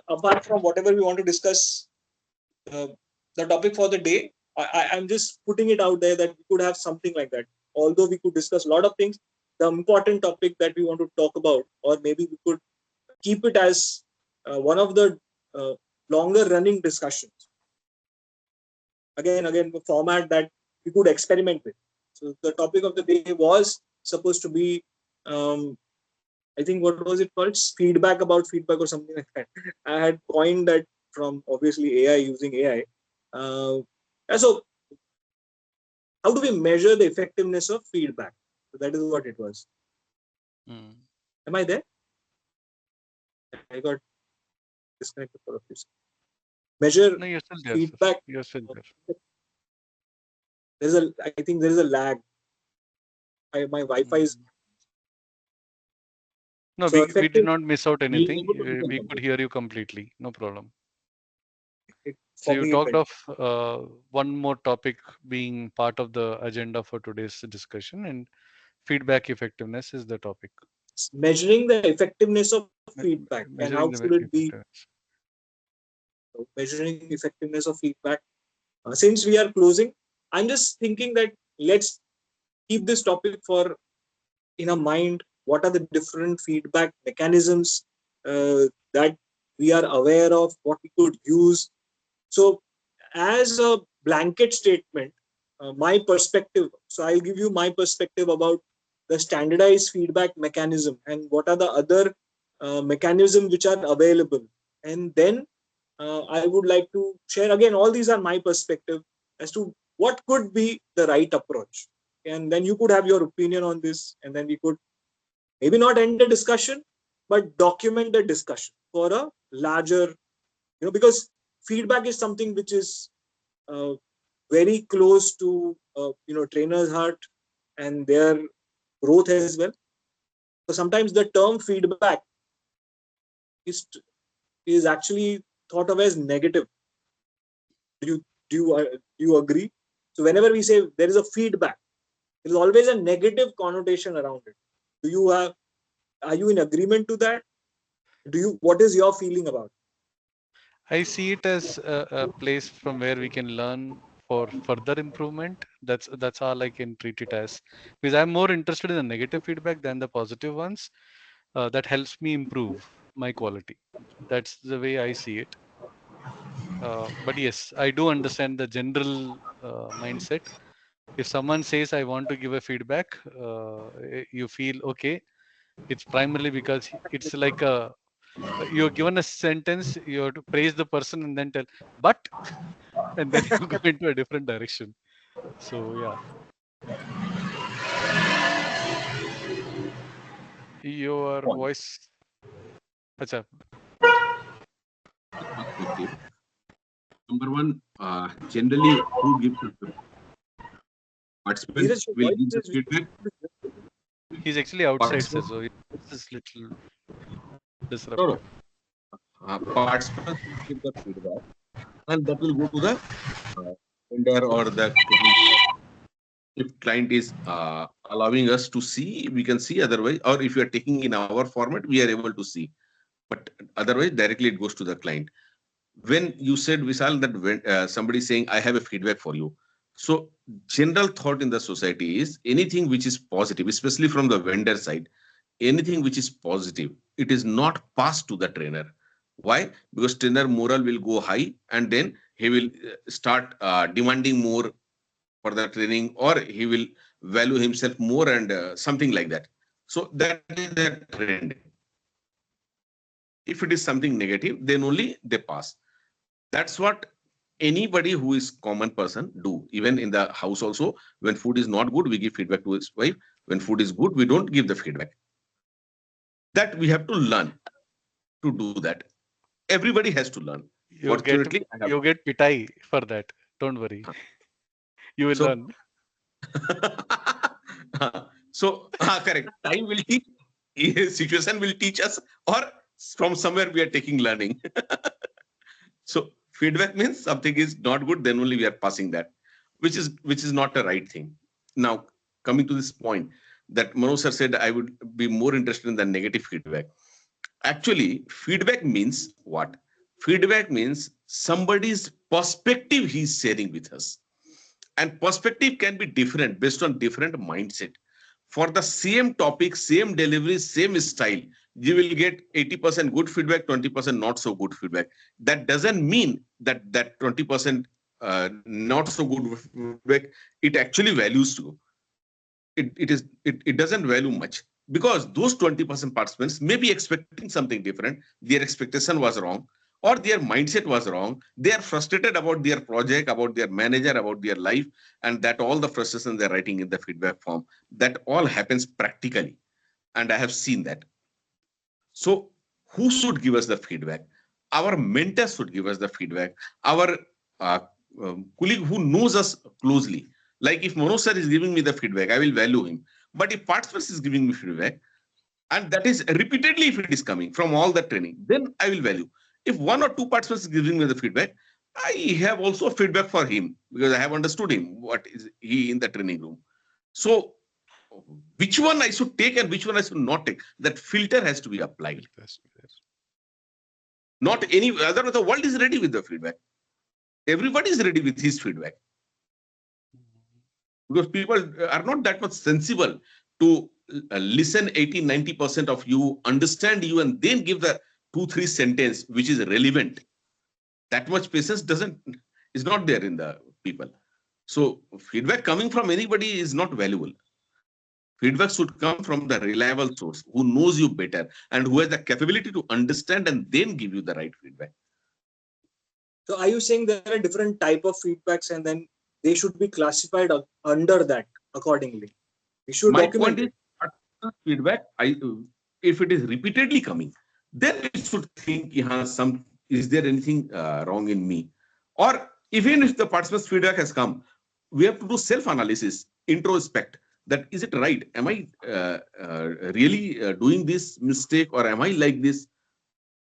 apart from whatever we want to discuss, the topic for the day, I'm just putting it out there that we could have something like that. Although we could discuss a lot of things, the important topic that we want to talk about, or maybe we could keep it as one of the longer running discussions. Again, the format that we could experiment with. So the topic of the day was supposed to be, I think, what was it called? Feedback about feedback or something like that. I had coined that from obviously AI, using AI. So how do we measure the effectiveness of feedback? So that is what it was. Am I there? I got disconnected for a few seconds. Measure no, you're still there, feedback. Sir. You're still there. I think there is a lag. My Wi-Fi is. No, so we did not miss out anything. We could hear you completely. No problem. So you talked of one more topic being part of the agenda for today's discussion, and feedback effectiveness is the topic. Measuring the effectiveness of feedback and how should it be? Measuring effectiveness of feedback. Since we are closing, I'm just thinking that let's keep this topic in our mind. What are the different feedback mechanisms that we are aware of, what we could use? So as a blanket statement, my perspective, so I'll give you my perspective about the standardized feedback mechanism and what are the other mechanisms which are available. And then I would like to share, again, all these are my perspective as to what could be the right approach. And then you could have your opinion on this, and then we could maybe not end the discussion, but document the discussion for a larger, because feedback is something which is very close to trainer's heart and their growth as well. So sometimes the term feedback is actually thought of as negative. Do you agree? So whenever we say there is a feedback, there is always a negative connotation around it. Are you in agreement to that? What is your feeling about it? I see it as a place from where we can learn for further improvement. That's all I can treat it as, because I'm more interested in the negative feedback than the positive ones. That helps me improve my quality. That's the way I see it. But yes, I do understand the general mindset. If someone says I want to give a feedback, you feel okay. It's primarily because it's like you're given a sentence, you have to praise the person and then tell, but, and then you go into a different direction. So yeah, your Point. voice. Acha, Perspective. Number one, generally, who gives the feedback? Neeraj, Participants your will voice give the is feedback. he's actually outside, sir. Participants, So this is little no, disruptive. no. Participants will give the feedback, and that will go to the vendor or the training. If client is allowing us to see, we can see. Otherwise, or if you are taking in our format, we are able to see. But otherwise, directly it goes to the client. When you said, Vishal, that when somebody saying, I have a feedback for you. So general thought in the society is anything which is positive, especially from the vendor side, anything which is positive, it is not passed to the trainer. Why? Because trainer moral will go high, and then he will start demanding more for the training, or he will value himself more, and something like that. So that is the trend. If it is something negative, then only they pass. That's what anybody who is common person do. Even in the house also, when food is not good, we give feedback to his wife. When food is good, we don't give the feedback. That we have to learn to do that. Everybody has to learn. You get Fortunately, I have. you get pitai for that. Don't worry, you will So, learn. so correct. Time will teach. Situation will teach us, or from somewhere we are taking learning. So feedback means something is not good, then only we are passing that, which is not a right thing. Now, coming to this point that Manoj sir said, I would be more interested in the negative feedback. Actually, feedback means what? Feedback means somebody's perspective he's sharing with us. And perspective can be different based on different mindset. For the same topic, same delivery, same style, you will get 80% good feedback, 20% not so good feedback. That doesn't mean that 20% not so good feedback, it actually values you. It doesn't value much, because those 20% participants may be expecting something different. Their expectation was wrong, or their mindset was wrong. They are frustrated about their project, about their manager, about their life, and that all the frustration they're writing in the feedback form. That all happens practically, and I have seen that. So who should give us the feedback? Our mentors should give us the feedback. Our uh, colleague who knows us closely. Like if Manoj sir is giving me the feedback, I will value him. But if participants is giving me feedback, and that is repeatedly, if it is coming from all the training, then I will value. If one or two participants is giving me the feedback, I have also feedback for him, because I have understood him, what is he in the training room. So which one I should take and which one I should not take, that filter has to be applied. Not any other. The world is ready with the feedback. Everybody is ready with his feedback, because people are not that much sensible to listen 80-90% of you, understand you, and then give the 2-3 sentence which is relevant. That much patience doesn't is not there in the people. So feedback coming from anybody is not valuable. Feedback should come from the reliable source who knows you better and who has the capability to understand and then give you the right feedback. So are you saying there are different type of feedbacks and then they should be classified under that accordingly? We should My document point is, feedback, if it is repeatedly coming, then we should think, some is there anything wrong in me, or Even if the participant's feedback has come, we have to do self-analysis, introspect. That is it right? Am I really doing this mistake, or am I like this?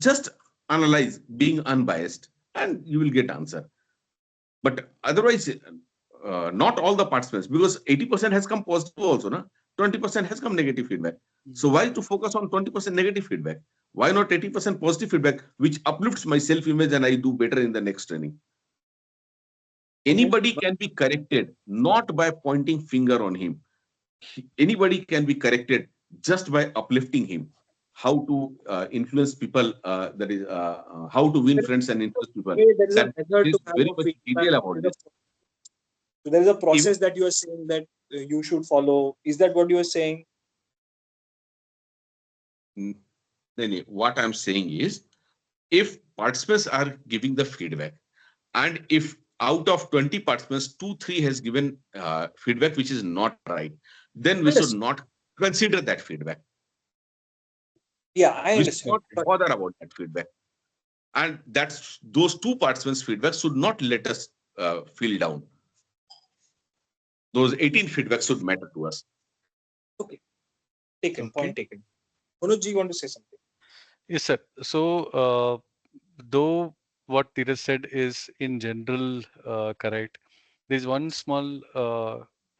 Just analyze, being unbiased, and you will get answer. But otherwise, not all the participants, because 80% has come positive also, na? 20% has come negative feedback. So why to focus on 20% negative feedback? Why not 80% positive feedback, which uplifts my self-image and I do better in the next training? Anybody can be corrected, not by pointing finger on him. Anybody can be corrected just by uplifting him. How to influence people, that is, how to win friends and influence people. There is a That method is to have very a much feedback. detail about this. So there is a Even, process that you are saying that you should follow. Is that what you are saying? what I'm saying is, if participants are giving the feedback, and if out of 20 participants, 2, 3 has given feedback which is not right, then we should Understand. not consider that feedback. Yeah, I We should understand. not bother about that feedback. And that's those 2 participants' feedback should not let us feel down. Those 18 feedbacks should matter to us. Okay, taken. Okay. Point taken. Manoj ji, you want to say something? Yes, sir. So, though what Dheeraj said is in general correct, there's one small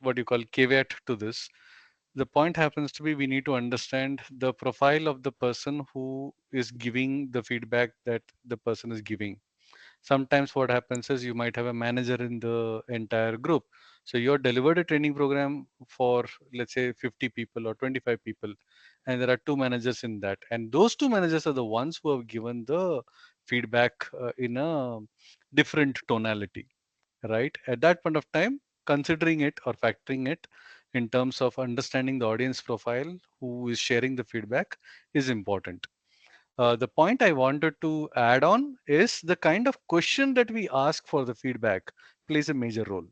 what you call caveat to this. The point happens to be we need to understand the profile of the person who is giving the feedback that the person is giving. Sometimes what happens is you might have a manager in the entire group. So you're delivered a training program for, let's say, 50 people or 25 people, and there are 2 managers in that, and those 2 managers are the ones who have given the feedback in a different tonality, right? At that point of time, considering it or factoring it in terms of understanding the audience profile who is sharing the feedback is important. The point I wanted to add on is the kind of question that we ask for the feedback plays a major role.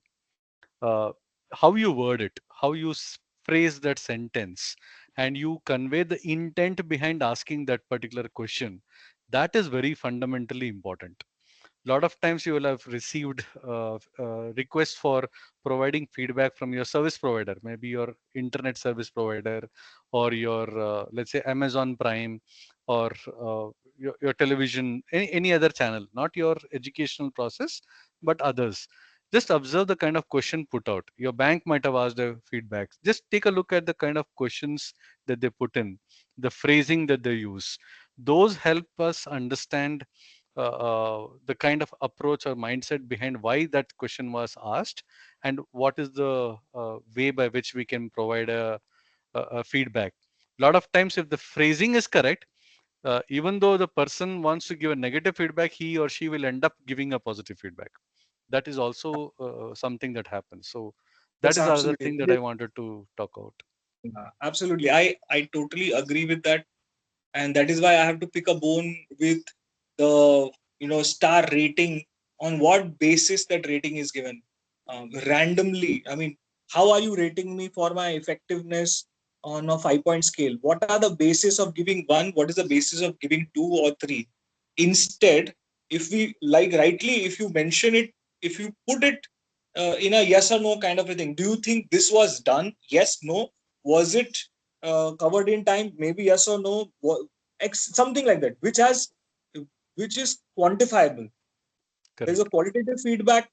Uh, how you word it, how you phrase that sentence, and you convey the intent behind asking that particular question. That is very fundamentally important. Lot of times you will have received requests for providing feedback from your service provider, maybe your internet service provider, or your let's say Amazon Prime, or your television, any other channel, not your educational process but others. Just observe the kind of question put out. Your bank might have asked a feedback. Just take a look at the kind of questions that they put in, the phrasing that they use. Those help us understand the kind of approach or mindset behind why that question was asked, and what is the way by which we can provide a feedback. A lot of times, if the phrasing is correct, even though the person wants to give a negative feedback, he or she will end up giving a positive feedback. That is also something that happens. So that Yes, is the other absolutely. thing that I wanted to talk about. Absolutely. I totally agree with that. And that is why I have to pick a bone with the star rating. On what basis that rating is given? Randomly. I mean, how are you rating me for my effectiveness on a 5-point scale? What are the basis of giving 1? What is the basis of giving 2 or 3? Instead, if we, like, rightly, if you mention it, if you put it in a yes or no kind of a thing, do you think this was done? Yes, no. Was it covered in time? Maybe yes or no. Something like that, which is quantifiable. There is a Correct. qualitative feedback.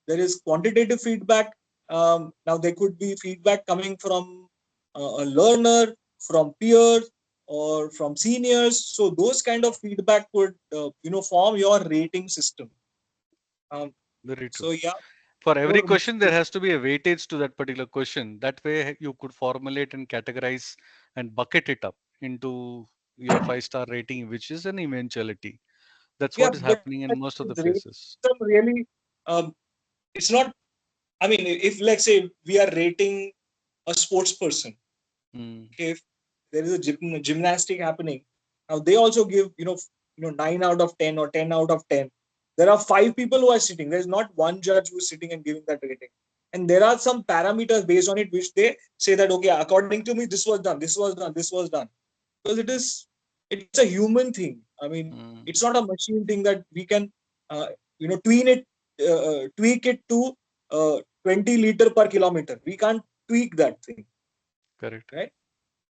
There is quantitative feedback. Now there could be feedback coming from a learner, from peers, or from seniors. So those kind of feedback would form your rating system. Um, Very true. so yeah, For every more question, there has to be a weightage to that particular question. That way, you could formulate and categorize and bucket it up into your 5-star rating, which is an eventuality. That's yeah, what is but happening in most of the the rating places. system really, it's not. I mean, if let's say we are rating a sports person, Mm, okay, if there is a gymnastic happening, now they also give 9 out of 10 or 10 out of 10. There are 5 people who are sitting. There's not one judge who's sitting and giving that rating. And there are some parameters based on it which they say that, okay, according to me, this was done, this was done, this was done. Because it's a human thing. I mean, mm, it's not a machine thing that we can tweak it tweak it to 20 liter per kilometer. We can't tweak that thing. Correct. Right.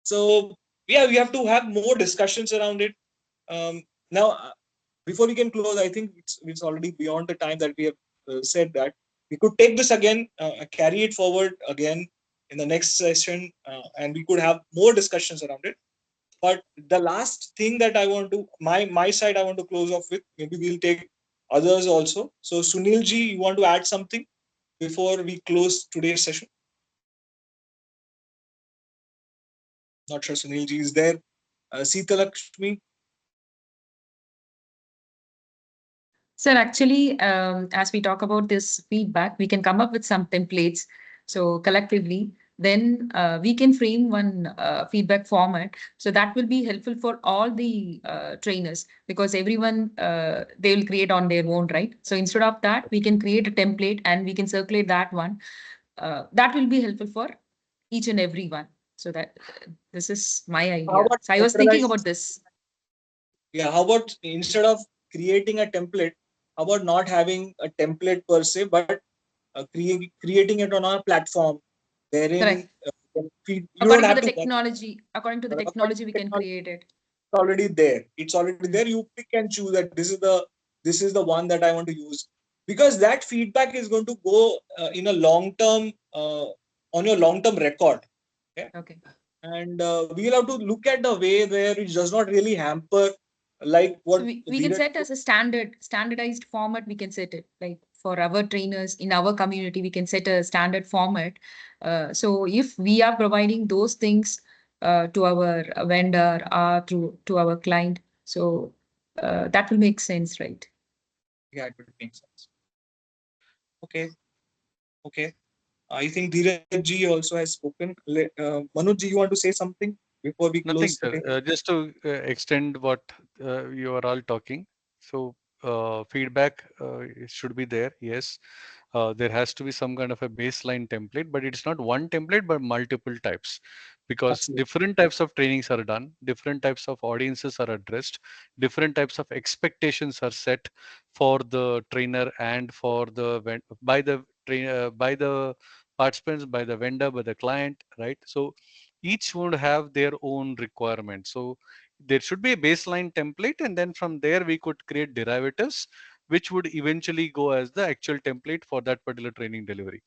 So yeah, we have to have more discussions around it. Now, before we can close, I think it's already beyond the time that we have said that we could take this again, carry it forward again in the next session, and we could have more discussions around it. But the last thing that I want to my side I want to close off with, maybe we'll take others also. So Sunil ji, you want to add something before we close today's session? Not sure Sunil ji is there. Sita Lakshmi. Sir, actually, as we talk about this feedback, we can come up with some templates. So collectively, then we can frame one feedback format. So that will be helpful for all the trainers, because everyone, they will create on their own, right? So instead of that, we can create a template and we can circulate that one. That will be helpful for each and every one. So that this is my How idea. about So I was thinking about this. Yeah, how about instead of creating a template, how about not having a template per se, but creating it on our platform, wherein Correct. you don't According to have the to technology, according to the according technology, to we can technology, create it. it's already there. It's already Mm. there. You pick and choose that this is the one that I want to use, because that feedback is going to go in a long term on your long term record. Okay. Okay. And we'll have to look at the way where it does not really hamper, like So what we can Dheeraj. set as a standardized format. We can set it like for our trainers in our community. We can set a standard format. So if we are providing those things to our vendor or to our client, so that will make sense, right? Yeah, it would make sense. Okay. Okay. I think Dheeraj ji also has spoken. Manoj ji, you want to say something before we Nothing, close the sir. thing? Just to extend what you are all talking. So feedback should be there. Yes, there has to be some kind of a baseline template, but it's not one template, but multiple types, because Absolutely. different types of trainings are done, different types of audiences are addressed, different types of expectations are set for the trainer and for the by the trainer, by the participants, by the vendor, by the client, right? So each would have their own requirements. So there should be a baseline template, and then from there we could create derivatives which would eventually go as the actual template for that particular training delivery.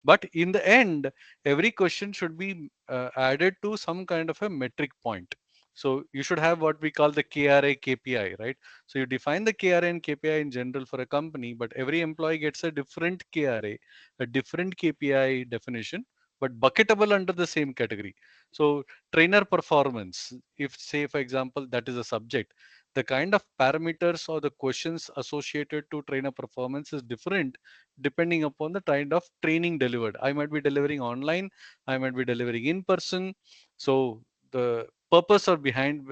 But in the end, every question should be added to some kind of a metric point. So you should have what we call the KRA KPI, right? So you define the KRA and KPI in general for a company, but every employee gets a different KRA, a different KPI definition, but bucketable under the same category. So trainer performance, if say for example that is a subject, the kind of parameters or the questions associated to trainer performance is different depending upon the kind of training delivered. I might be delivering online, I might be delivering in person. So the purpose or behind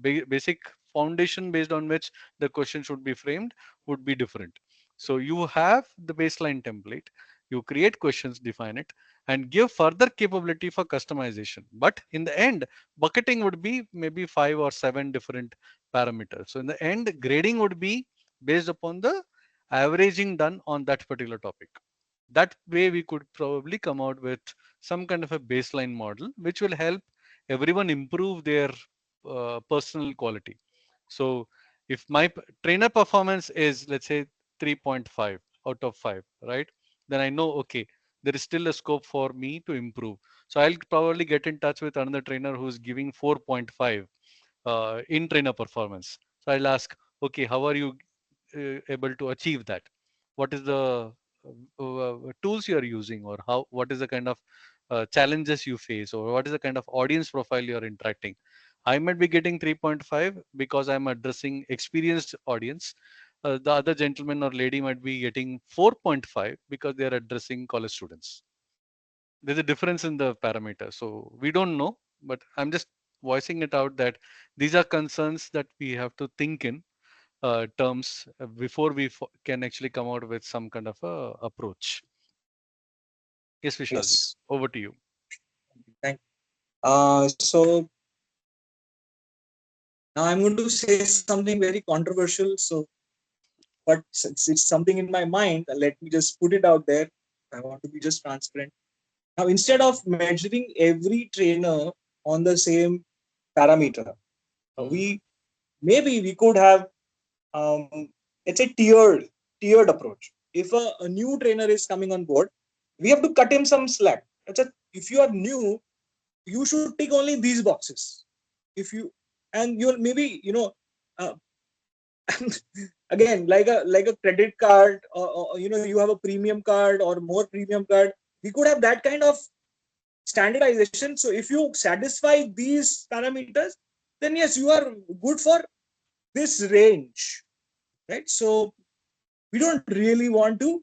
basic foundation based on which the question should be framed would be different. So you have the baseline template, you create questions, define it, and give further capability for customization. But in the end, bucketing would be maybe 5 or 7 different parameters. So in the end, grading would be based upon the averaging done on that particular topic. That way we could probably come out with some kind of a baseline model which will help everyone improve their personal quality. So if my trainer performance is, let's say, 3.5 out of 5, right, then I know, okay, there is still a scope for me to improve. So I'll probably get in touch with another trainer who's giving 4.5 in trainer performance. So I'll ask, okay, how are you able to achieve that? What is the tools you are using, or how? What is the kind of challenges you face, or what is the kind of audience profile you are interacting? I might be getting 3.5 because I'm addressing experienced audience. The other gentleman or lady might be getting 4.5 because they are addressing college students. There's a difference in the parameter, so we don't know, but I'm just voicing it out that these are concerns that we have to think in terms before we can actually come out with some kind of a approach. Yes, Vishalji, Yes. over to you. Thank you. So now I'm going to say something very controversial. So but since it's something in my mind, let me just put it out there. I want to be just transparent. Now, instead of measuring every trainer on the same parameter, we maybe we could have it's a tiered approach. If a new trainer is coming on board, we have to cut him some slack. If you are new, you should tick only these boxes. If you and you'll maybe uh, again like a credit card, or you have a premium card or more premium card. We could have that kind of standardization. So if you satisfy these parameters, then yes, you are good for this range, right? So we don't really want to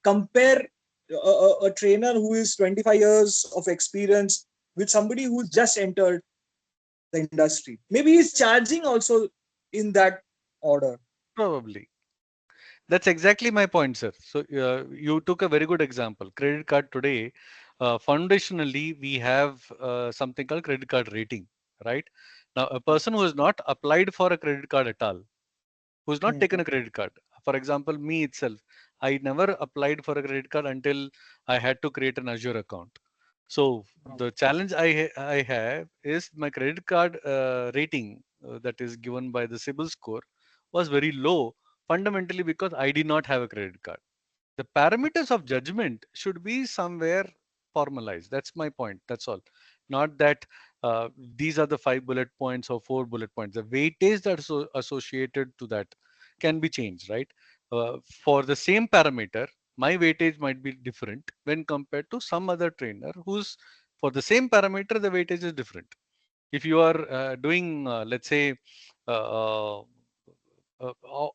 compare a trainer who is 25 years of experience with somebody who's just entered the industry. Maybe he's charging also in that order. Probably. That's exactly my point, sir. So you took a very good example. Credit card today, foundationally, we have something called credit card rating, right? Now, a person who has not applied for a credit card at all, who's not Hmm. taken a credit card. For example, me itself, I never applied for a credit card until I had to create an Azure account. So the challenge I have is my credit card rating that is given by the CIBIL score was very low, fundamentally because I did not have a credit card. The parameters of judgment should be somewhere formalized. That's my point. That's all. Not that these are the 5 bullet points or 4 bullet points. The weightage that's associated to that can be changed, right? For the same parameter, my weightage might be different when compared to some other trainer who's for the same parameter, the weightage is different. If you are doing, let's say, uh,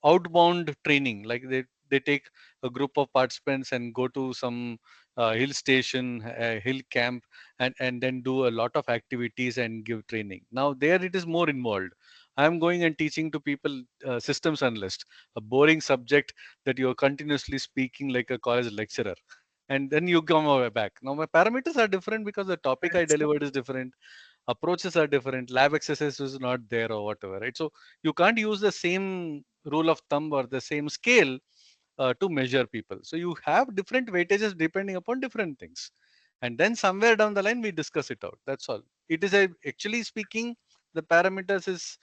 outbound training, like they take a group of participants and go to some hill station, hill camp, and then do a lot of activities and give training. Now there it is more involved. I am going and teaching to people systems analyst, a boring subject that you are continuously speaking like a college lecturer, and then you come back. Now my parameters are different because the topic I delivered is different, approaches are different, lab exercise is not there or whatever, right? So you can't use the same rule of thumb or the same scale to measure people. So you have different weightages depending upon different things, and then somewhere down the line we discuss it out. That's all. It is a, actually speaking, the parameters is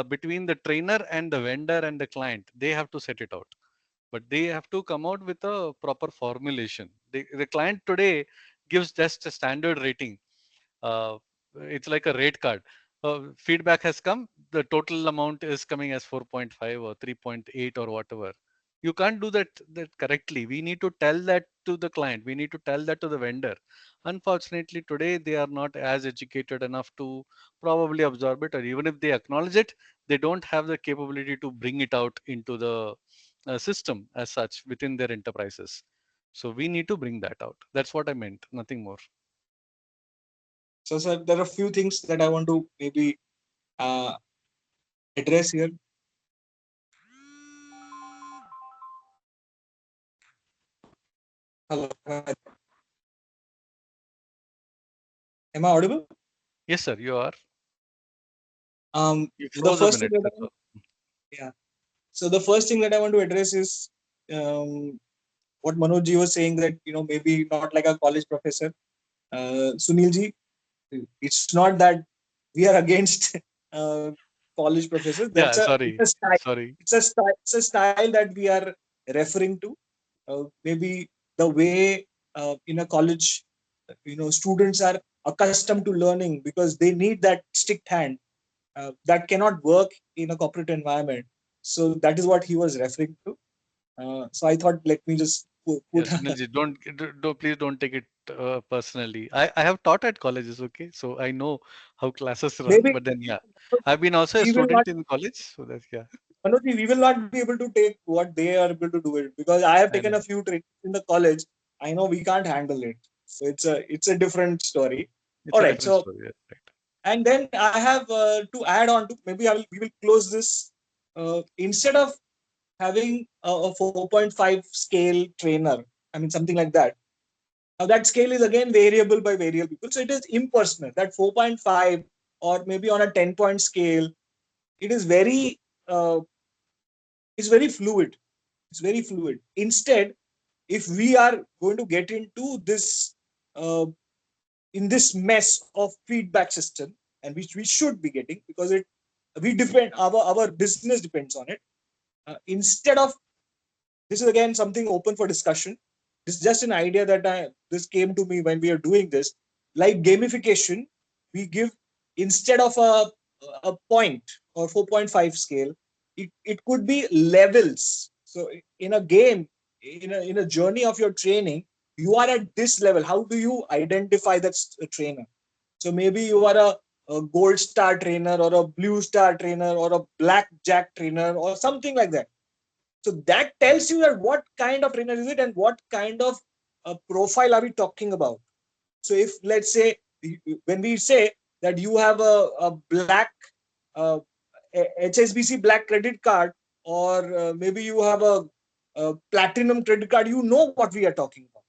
between the trainer and the vendor and the client. They have to set it out, but they have to come out with a proper formulation. The client today gives just a standard rating. uh, it's like a rate card. Feedback has come, the total amount is coming as 4.5 or 3.8 or whatever. You can't do that correctly. We need to tell that to the client, we need to tell that to the vendor. Unfortunately today they are not as educated enough to probably absorb it, or even if they acknowledge it, they don't have the capability to bring it out into the system as such within their enterprises. So we need to bring that out. That's what I meant, nothing more. So, sir, there are a few things that I want to maybe uh, address here. Hello, am I audible? Yes, sir, you are. You So the froze a first thing minute. that That's all. yeah. So the first thing that I want to address is what Manoj was saying, that maybe not like a college professor. Sunil, it's not that we are against uh, college professors. Yeah, It's sorry. a style. Sorry. It's a style that we are referring to. Maybe the way in a college, students are accustomed to learning because they need that strict hand that cannot work in a corporate environment. So that is what he was referring to. So I thought, let me just Yeah, put Sunilji, please don't take it personally. I have taught at colleges, okay? So I know how classes run, maybe but then, yeah, I've been also a we will not student in college. So that's, yeah, Manoj, we will not be able to take what they are able to do it, because I have I taken know. a few trainings in the college. I know we can't handle it. So it's a different story. It's All a right. different So story. Yeah, right. and then I have to add on to, maybe we will close this. Instead of having a 4.5 scale trainer, I mean something like that. Now that scale is again variable by variable people, so it is impersonal. That 4.5 or maybe on a 10-point scale, it is very it's very fluid. It's very fluid. Instead, if we are going to get into this in this mess of feedback system, and which we should be getting, because we depend, our business depends on it. Instead of, this is again something open for discussion. This is just an idea that this came to me when we are doing this. Like gamification, we give, instead of a point or 4.5 scale, it could be levels. So in a game, in a journey of your training, you are at this level. How do you identify that trainer? So maybe you are a gold star trainer or a blue star trainer or a black jack trainer or something like that. So that tells you that what kind of trainer is it and what kind of profile are we talking about. So if, let's say, when we say that you have a black uh, HSBC black credit card, or maybe you have a platinum credit card, you know what we are talking about.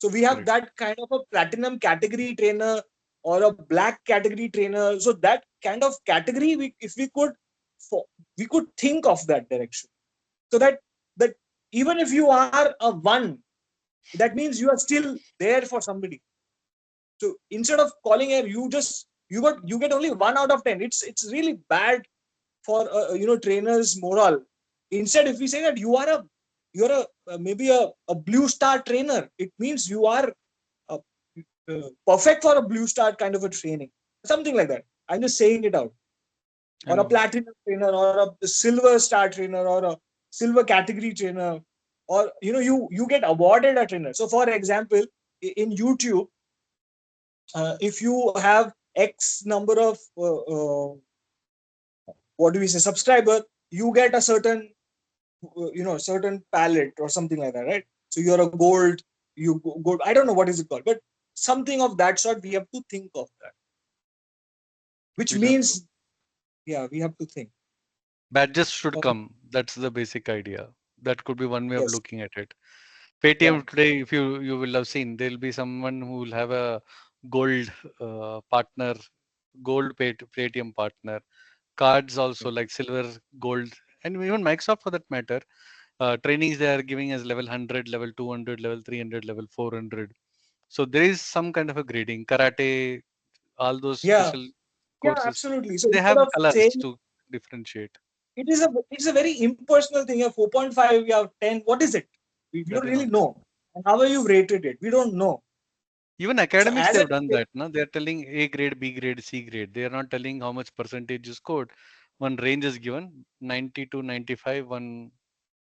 So we have Correct. that kind of a platinum category trainer or a black category trainer. So that kind of category, if we could think of that direction. So that even if you are a 1, that means you are still there for somebody. So instead of calling a, you get only 1 out of 10. It's really bad for trainers morale. Instead, if we say that you're a maybe a blue star trainer, it means you are uh, perfect for a blue star kind of a training, something like that. I'm just saying it out. Or a And platinum trainer, or a silver star trainer, or a silver category trainer, or you get awarded a trainer. So for example, in YouTube, if you have X number of what do we say, subscriber, you get a certain certain palette or something like that, right? So you're a gold, gold, I don't know what is it called, but something of that sort. We have to think of that, which we'll have to. means, yeah, we have to think. Badges should Okay. come. That's the basic idea. That could be one way of Yes. looking at it. Yeah. Paytm today, if you will have seen, there'll be someone who will have a gold partner, Paytm partner. Cards also like silver, gold, and even Microsoft for that matter. Trainings they are giving as level 100, level 200, level 300, level 400. So there is some kind of a grading. Karate, all those Yeah. special Yeah, courses, absolutely. So they instead have of colors saying, to differentiate. it's a very impersonal thing. You have 4.5, you have 10. What is it? We That don't they really don't. know. And how are you rated it? We don't know. Even So academics, as they a have done that. No? They are telling A grade, B grade, C grade. They are not telling how much percentage you scored. One range is given 90 to 95, one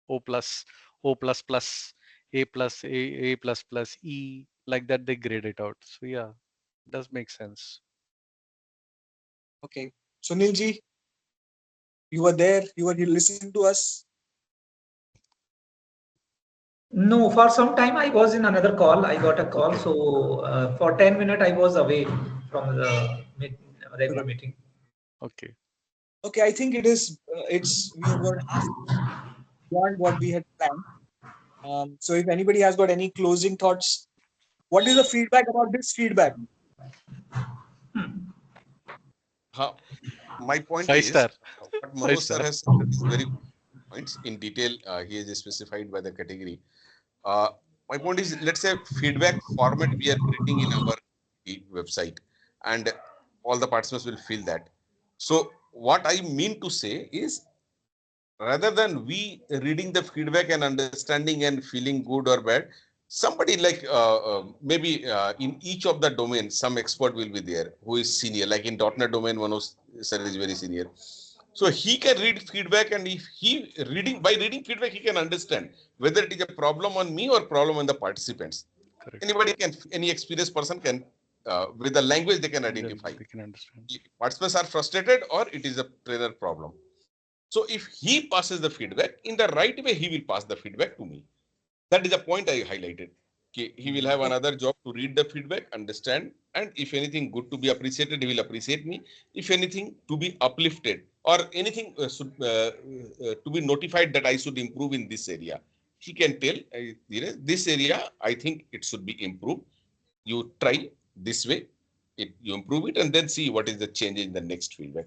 O plus, O plus plus, A plus, A plus plus, E. Like that, they grade it out. So, yeah, it does make sense. Okay. Sunilji, you were there. You were listening to us. No, for some time I was in another call. I got a call, so for 10 minutes I was away from the regular meeting. Okay. Okay, I think we have got half beyond what we had planned. So if anybody has got any closing thoughts, what is the feedback about this feedback? Huh. My point Five is, star. what Five Manoj sir star. has said is very points in detail. He is specified by the category. Uh, my point is, let's say feedback format we are creating in our website, and all the participants will feel that. So what I mean to say is, rather than we reading the feedback and understanding and feeling good or bad, somebody like maybe in each of the domains, some expert will be there who is senior. Like in .NET domain, Manoj sir is very senior. So he can read feedback, and if he reading feedback, he can understand whether it is a problem on me or problem on the participants. Correct. Anybody can, any experienced person can, with the language they can identify. They can understand. Participants are frustrated or it is a trainer problem. So if he passes the feedback in the right way, he will pass the feedback to me. That is the point I highlighted. Okay, he will have Okay. another job to read the feedback, understand, and if anything good to be appreciated, he will appreciate me. If anything to be uplifted or anything to be notified that I should improve in this area, he can tell, this area I think it should be improved. You try this way, you improve it, and then see what is the change in the next feedback.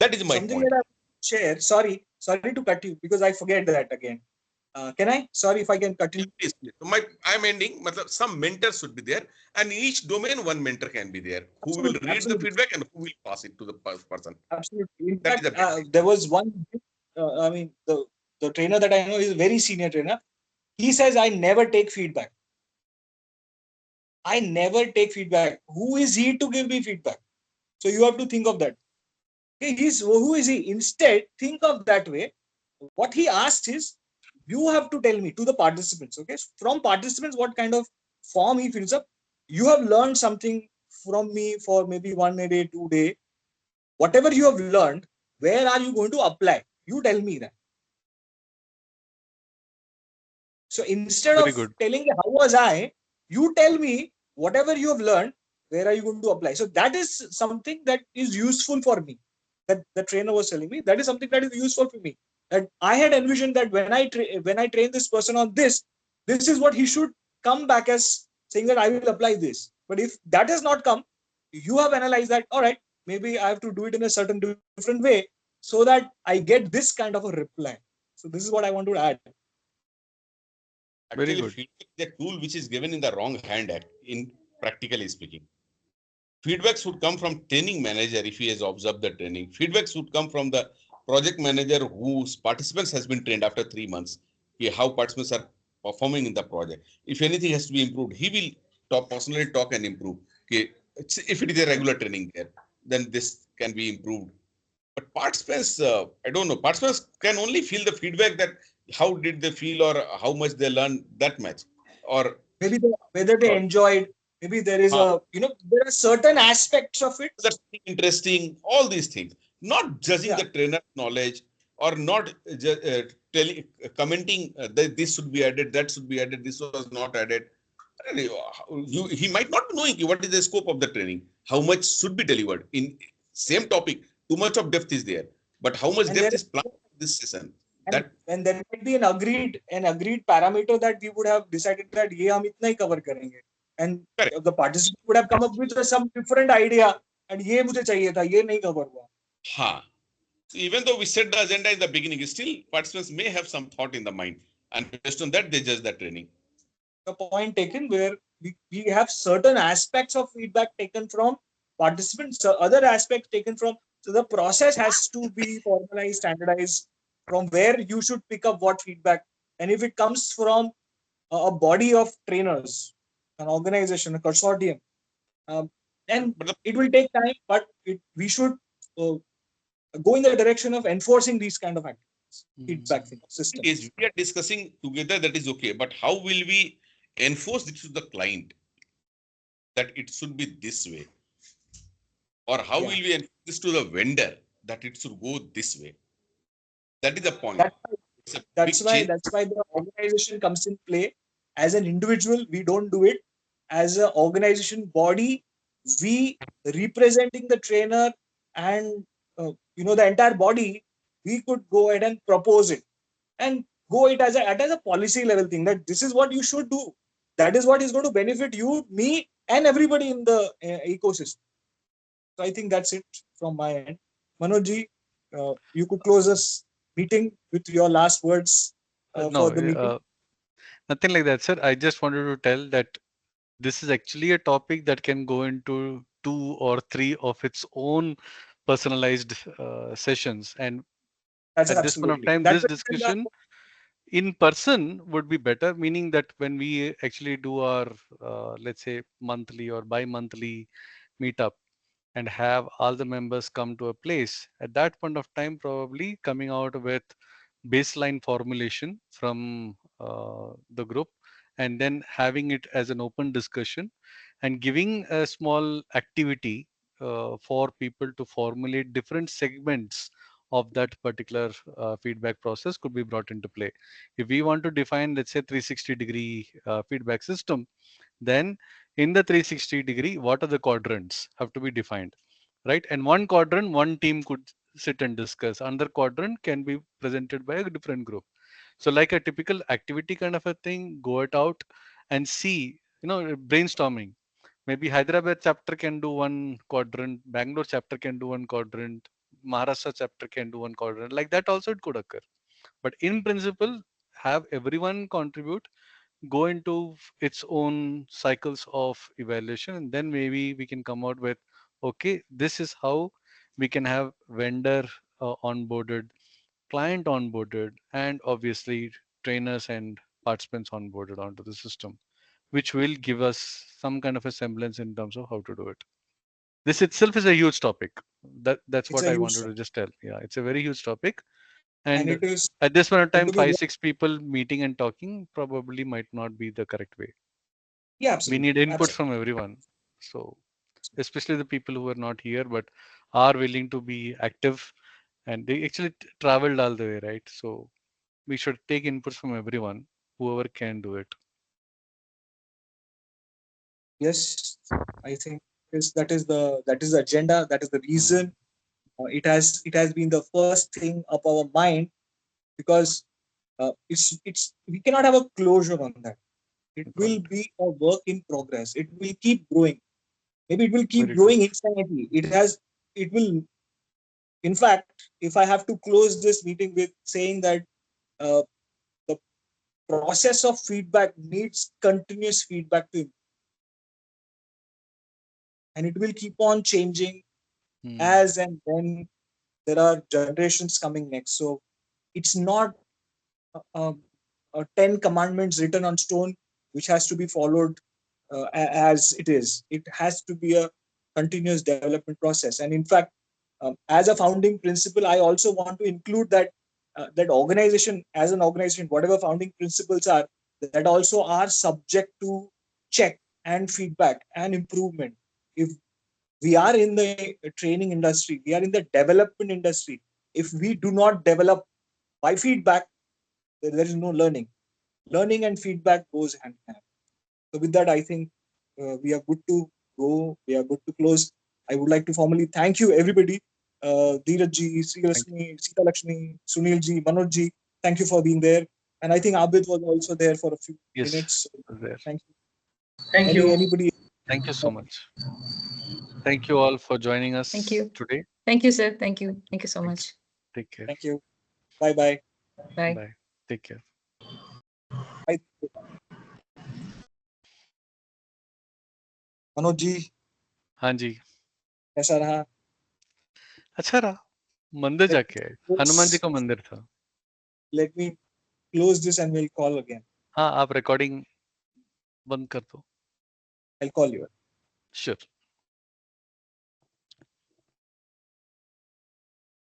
That is my Something point. that I share. Sorry to cut you because I forget that again. Can I? Sorry if I can cut in. Please, please. So I'm ending. Some mentors should be there, and in each domain, one mentor can be there who will Absolutely, read the absolutely, feedback and who will pass it to the person. absolutely. In That is fact, the best. there was one. I mean, the trainer that I know is a very senior trainer. He says, "I never take feedback. I never take feedback. Who is he to give me feedback?" So you have to think of that. Okay, who is he? Instead, think of that way. What he asked is, you have to tell me to the participants. Okay, from participants, what kind of form he fills up. You have learned something from me for maybe 1 day, 2 day. Whatever you have learned, where are you going to apply? You tell me that. So instead Very of good. telling how was I, you tell me whatever you have learned, where are you going to apply? So that is something that is useful for me. That the trainer was telling me, that is something that is useful for me. That I had envisioned that when I train this person on this is what he should come back as saying that I will apply this. But if that has not come, you have analyzed that. All right, maybe I have to do it in a certain different way so that I get this kind of a reply. So this is what I want to add. Very Actually, good. feedback is a tool which is given in the wrong hand, in practically speaking. Feedback should come from training manager if he has observed the training. Feedback should come from the project manager whose participants has been trained after 3 months. How participants are performing in the project. If anything has to be improved, he will personally talk and improve. Okay, if it is a regular training there, then this can be improved. But participants, I don't know. Participants can only feel the feedback that how did they feel or how much they learned that much, or Maybe whether they or enjoyed, maybe there is uh, a, there are certain aspects of it. that's interesting. All these things, not judging Yeah. the trainer's knowledge or not telling, commenting that this should be added, that should be added, this was not added. He might not be knowing what is the scope of the training, how much should be delivered in same topic. Too much of depth is there, but how much And there depth is planned in this session? and That and there might be an agreed parameter that we would have decided that ये हम इतना ही cover करेंगे. And correct. the participant would have come up with some different idea. And ये मुझे चाहिए था, ये नहीं cover हुआ. Ha. Even though we set the agenda in the beginning, still participants may have some thought in the mind, and based on that, they judge the training. The point taken where we have certain aspects of feedback taken from participants, so other aspects taken from. So the process has to be formalized, standardized from where you should pick up what feedback. And if it comes from a body of trainers, an organization, a consortium, and But the it will take time, but we should uh, go in the direction of enforcing these kind of activities, feedback thing systems. is we are discussing together, that is okay. But how will we enforce it to the client that it should be this way? Or how Yeah. will we enforce this to the vendor that it should go this way? That is the point. That, It's a that's big why change. that's why the organization comes in play. As an individual, we don't do it. As an organization body, we representing the trainer and the entire body, we could go ahead and propose it and go it as a policy level thing, that this is what you should do. That is what is going to benefit you, me, and everybody in the ecosystem. So I think that's it from my end. Manojji, you could close this meeting with your last words No, for the meeting. nothing like that, sir. I just wanted to tell that this is actually a topic that can go into 2 or 3 of its own personalized sessions. And That's at this point of absolutely. time, That's this discussion in person would be better, meaning that when we actually do our, let's say, monthly or bi-monthly meetup and have all the members come to a place, at that point of time, probably coming out with baseline formulation from the group, and then having it as an open discussion and giving a small activity for people to formulate different segments of that particular feedback process could be brought into play. If we want to define, let's say, 360-degree feedback system, then in the 360-degree, what are the quadrants have to be defined, right? And one quadrant, one team could sit and discuss. Another quadrant can be presented by a different group. So like a typical activity kind of a thing, go it out and see, brainstorming. Maybe Hyderabad chapter can do one quadrant, Bangalore chapter can do one quadrant, Maharashtra chapter can do one quadrant. Like that also it could occur. But in principle, have everyone contribute, go into its own cycles of evaluation, and then maybe we can come out with, okay, this is how we can have vendor onboarded, client onboarded, and obviously trainers and participants onboarded onto the system, which will give us some kind of a semblance in terms of how to do it. This itself is a huge topic. That's It's what a I huge wanted topic, to just tell. Yeah, it's a very huge topic. and And it is at this point of going time, to be five, six people meeting and talking probably might not be the correct way. yeah, We need absolutely, inputs absolutely. from everyone. So especially the people who are not here but are willing to be active, and they actually traveled all the way, right? So we should take inputs from everyone, whoever can do it. Yes, I think that is the agenda. That is the Mm, reason. It has been the first thing up our mind, because it's we cannot have a closure on that. It will got be a work in progress. It will keep growing. Maybe it will keep very true. growing infinitely. It will. In fact, if I have to close this meeting with saying that uh, the process of feedback needs continuous feedback to, and it will keep on changing Mm, as and when there are generations coming next. So it's not uh, 10 commandments written on stone which has to be followed as it is. It has to be a continuous development process. And in fact, as a founding principle, I also want to include that that organization, as an organization, whatever founding principles are, that also are subject to check and feedback and improvement. If we are in the training industry, we are in the development industry. If we do not develop by feedback, then there is no learning. Learning and feedback goes hand in hand. So with that, I think we are good to go. We are good to close. I would like to formally thank you, everybody. Dheeraj ji, Sri thank Lakshmi, Sita Lakshmi, Sunil ji, Manoj ji. Thank you for being there. And I think Abid was also there for a few you. Yes, minutes. there. Thank you. Thank you. Anybody? Thank you so much. Thank you all for joining Thank us you. today. Thank you, sir. Thank you. Thank you so Thank you. much. Take care. Thank you. Bye bye. Bye. Bye. Take care. Bye. Manoj ji हाँ जी। कैसा रहा? अच्छा रहा। मंदिर जाके आए। हनुमान जी का मंदिर था। Let me close this and we'll call again. हाँ, आप रिकॉर्डिंग बंद कर दो। I'll call you. श्योर।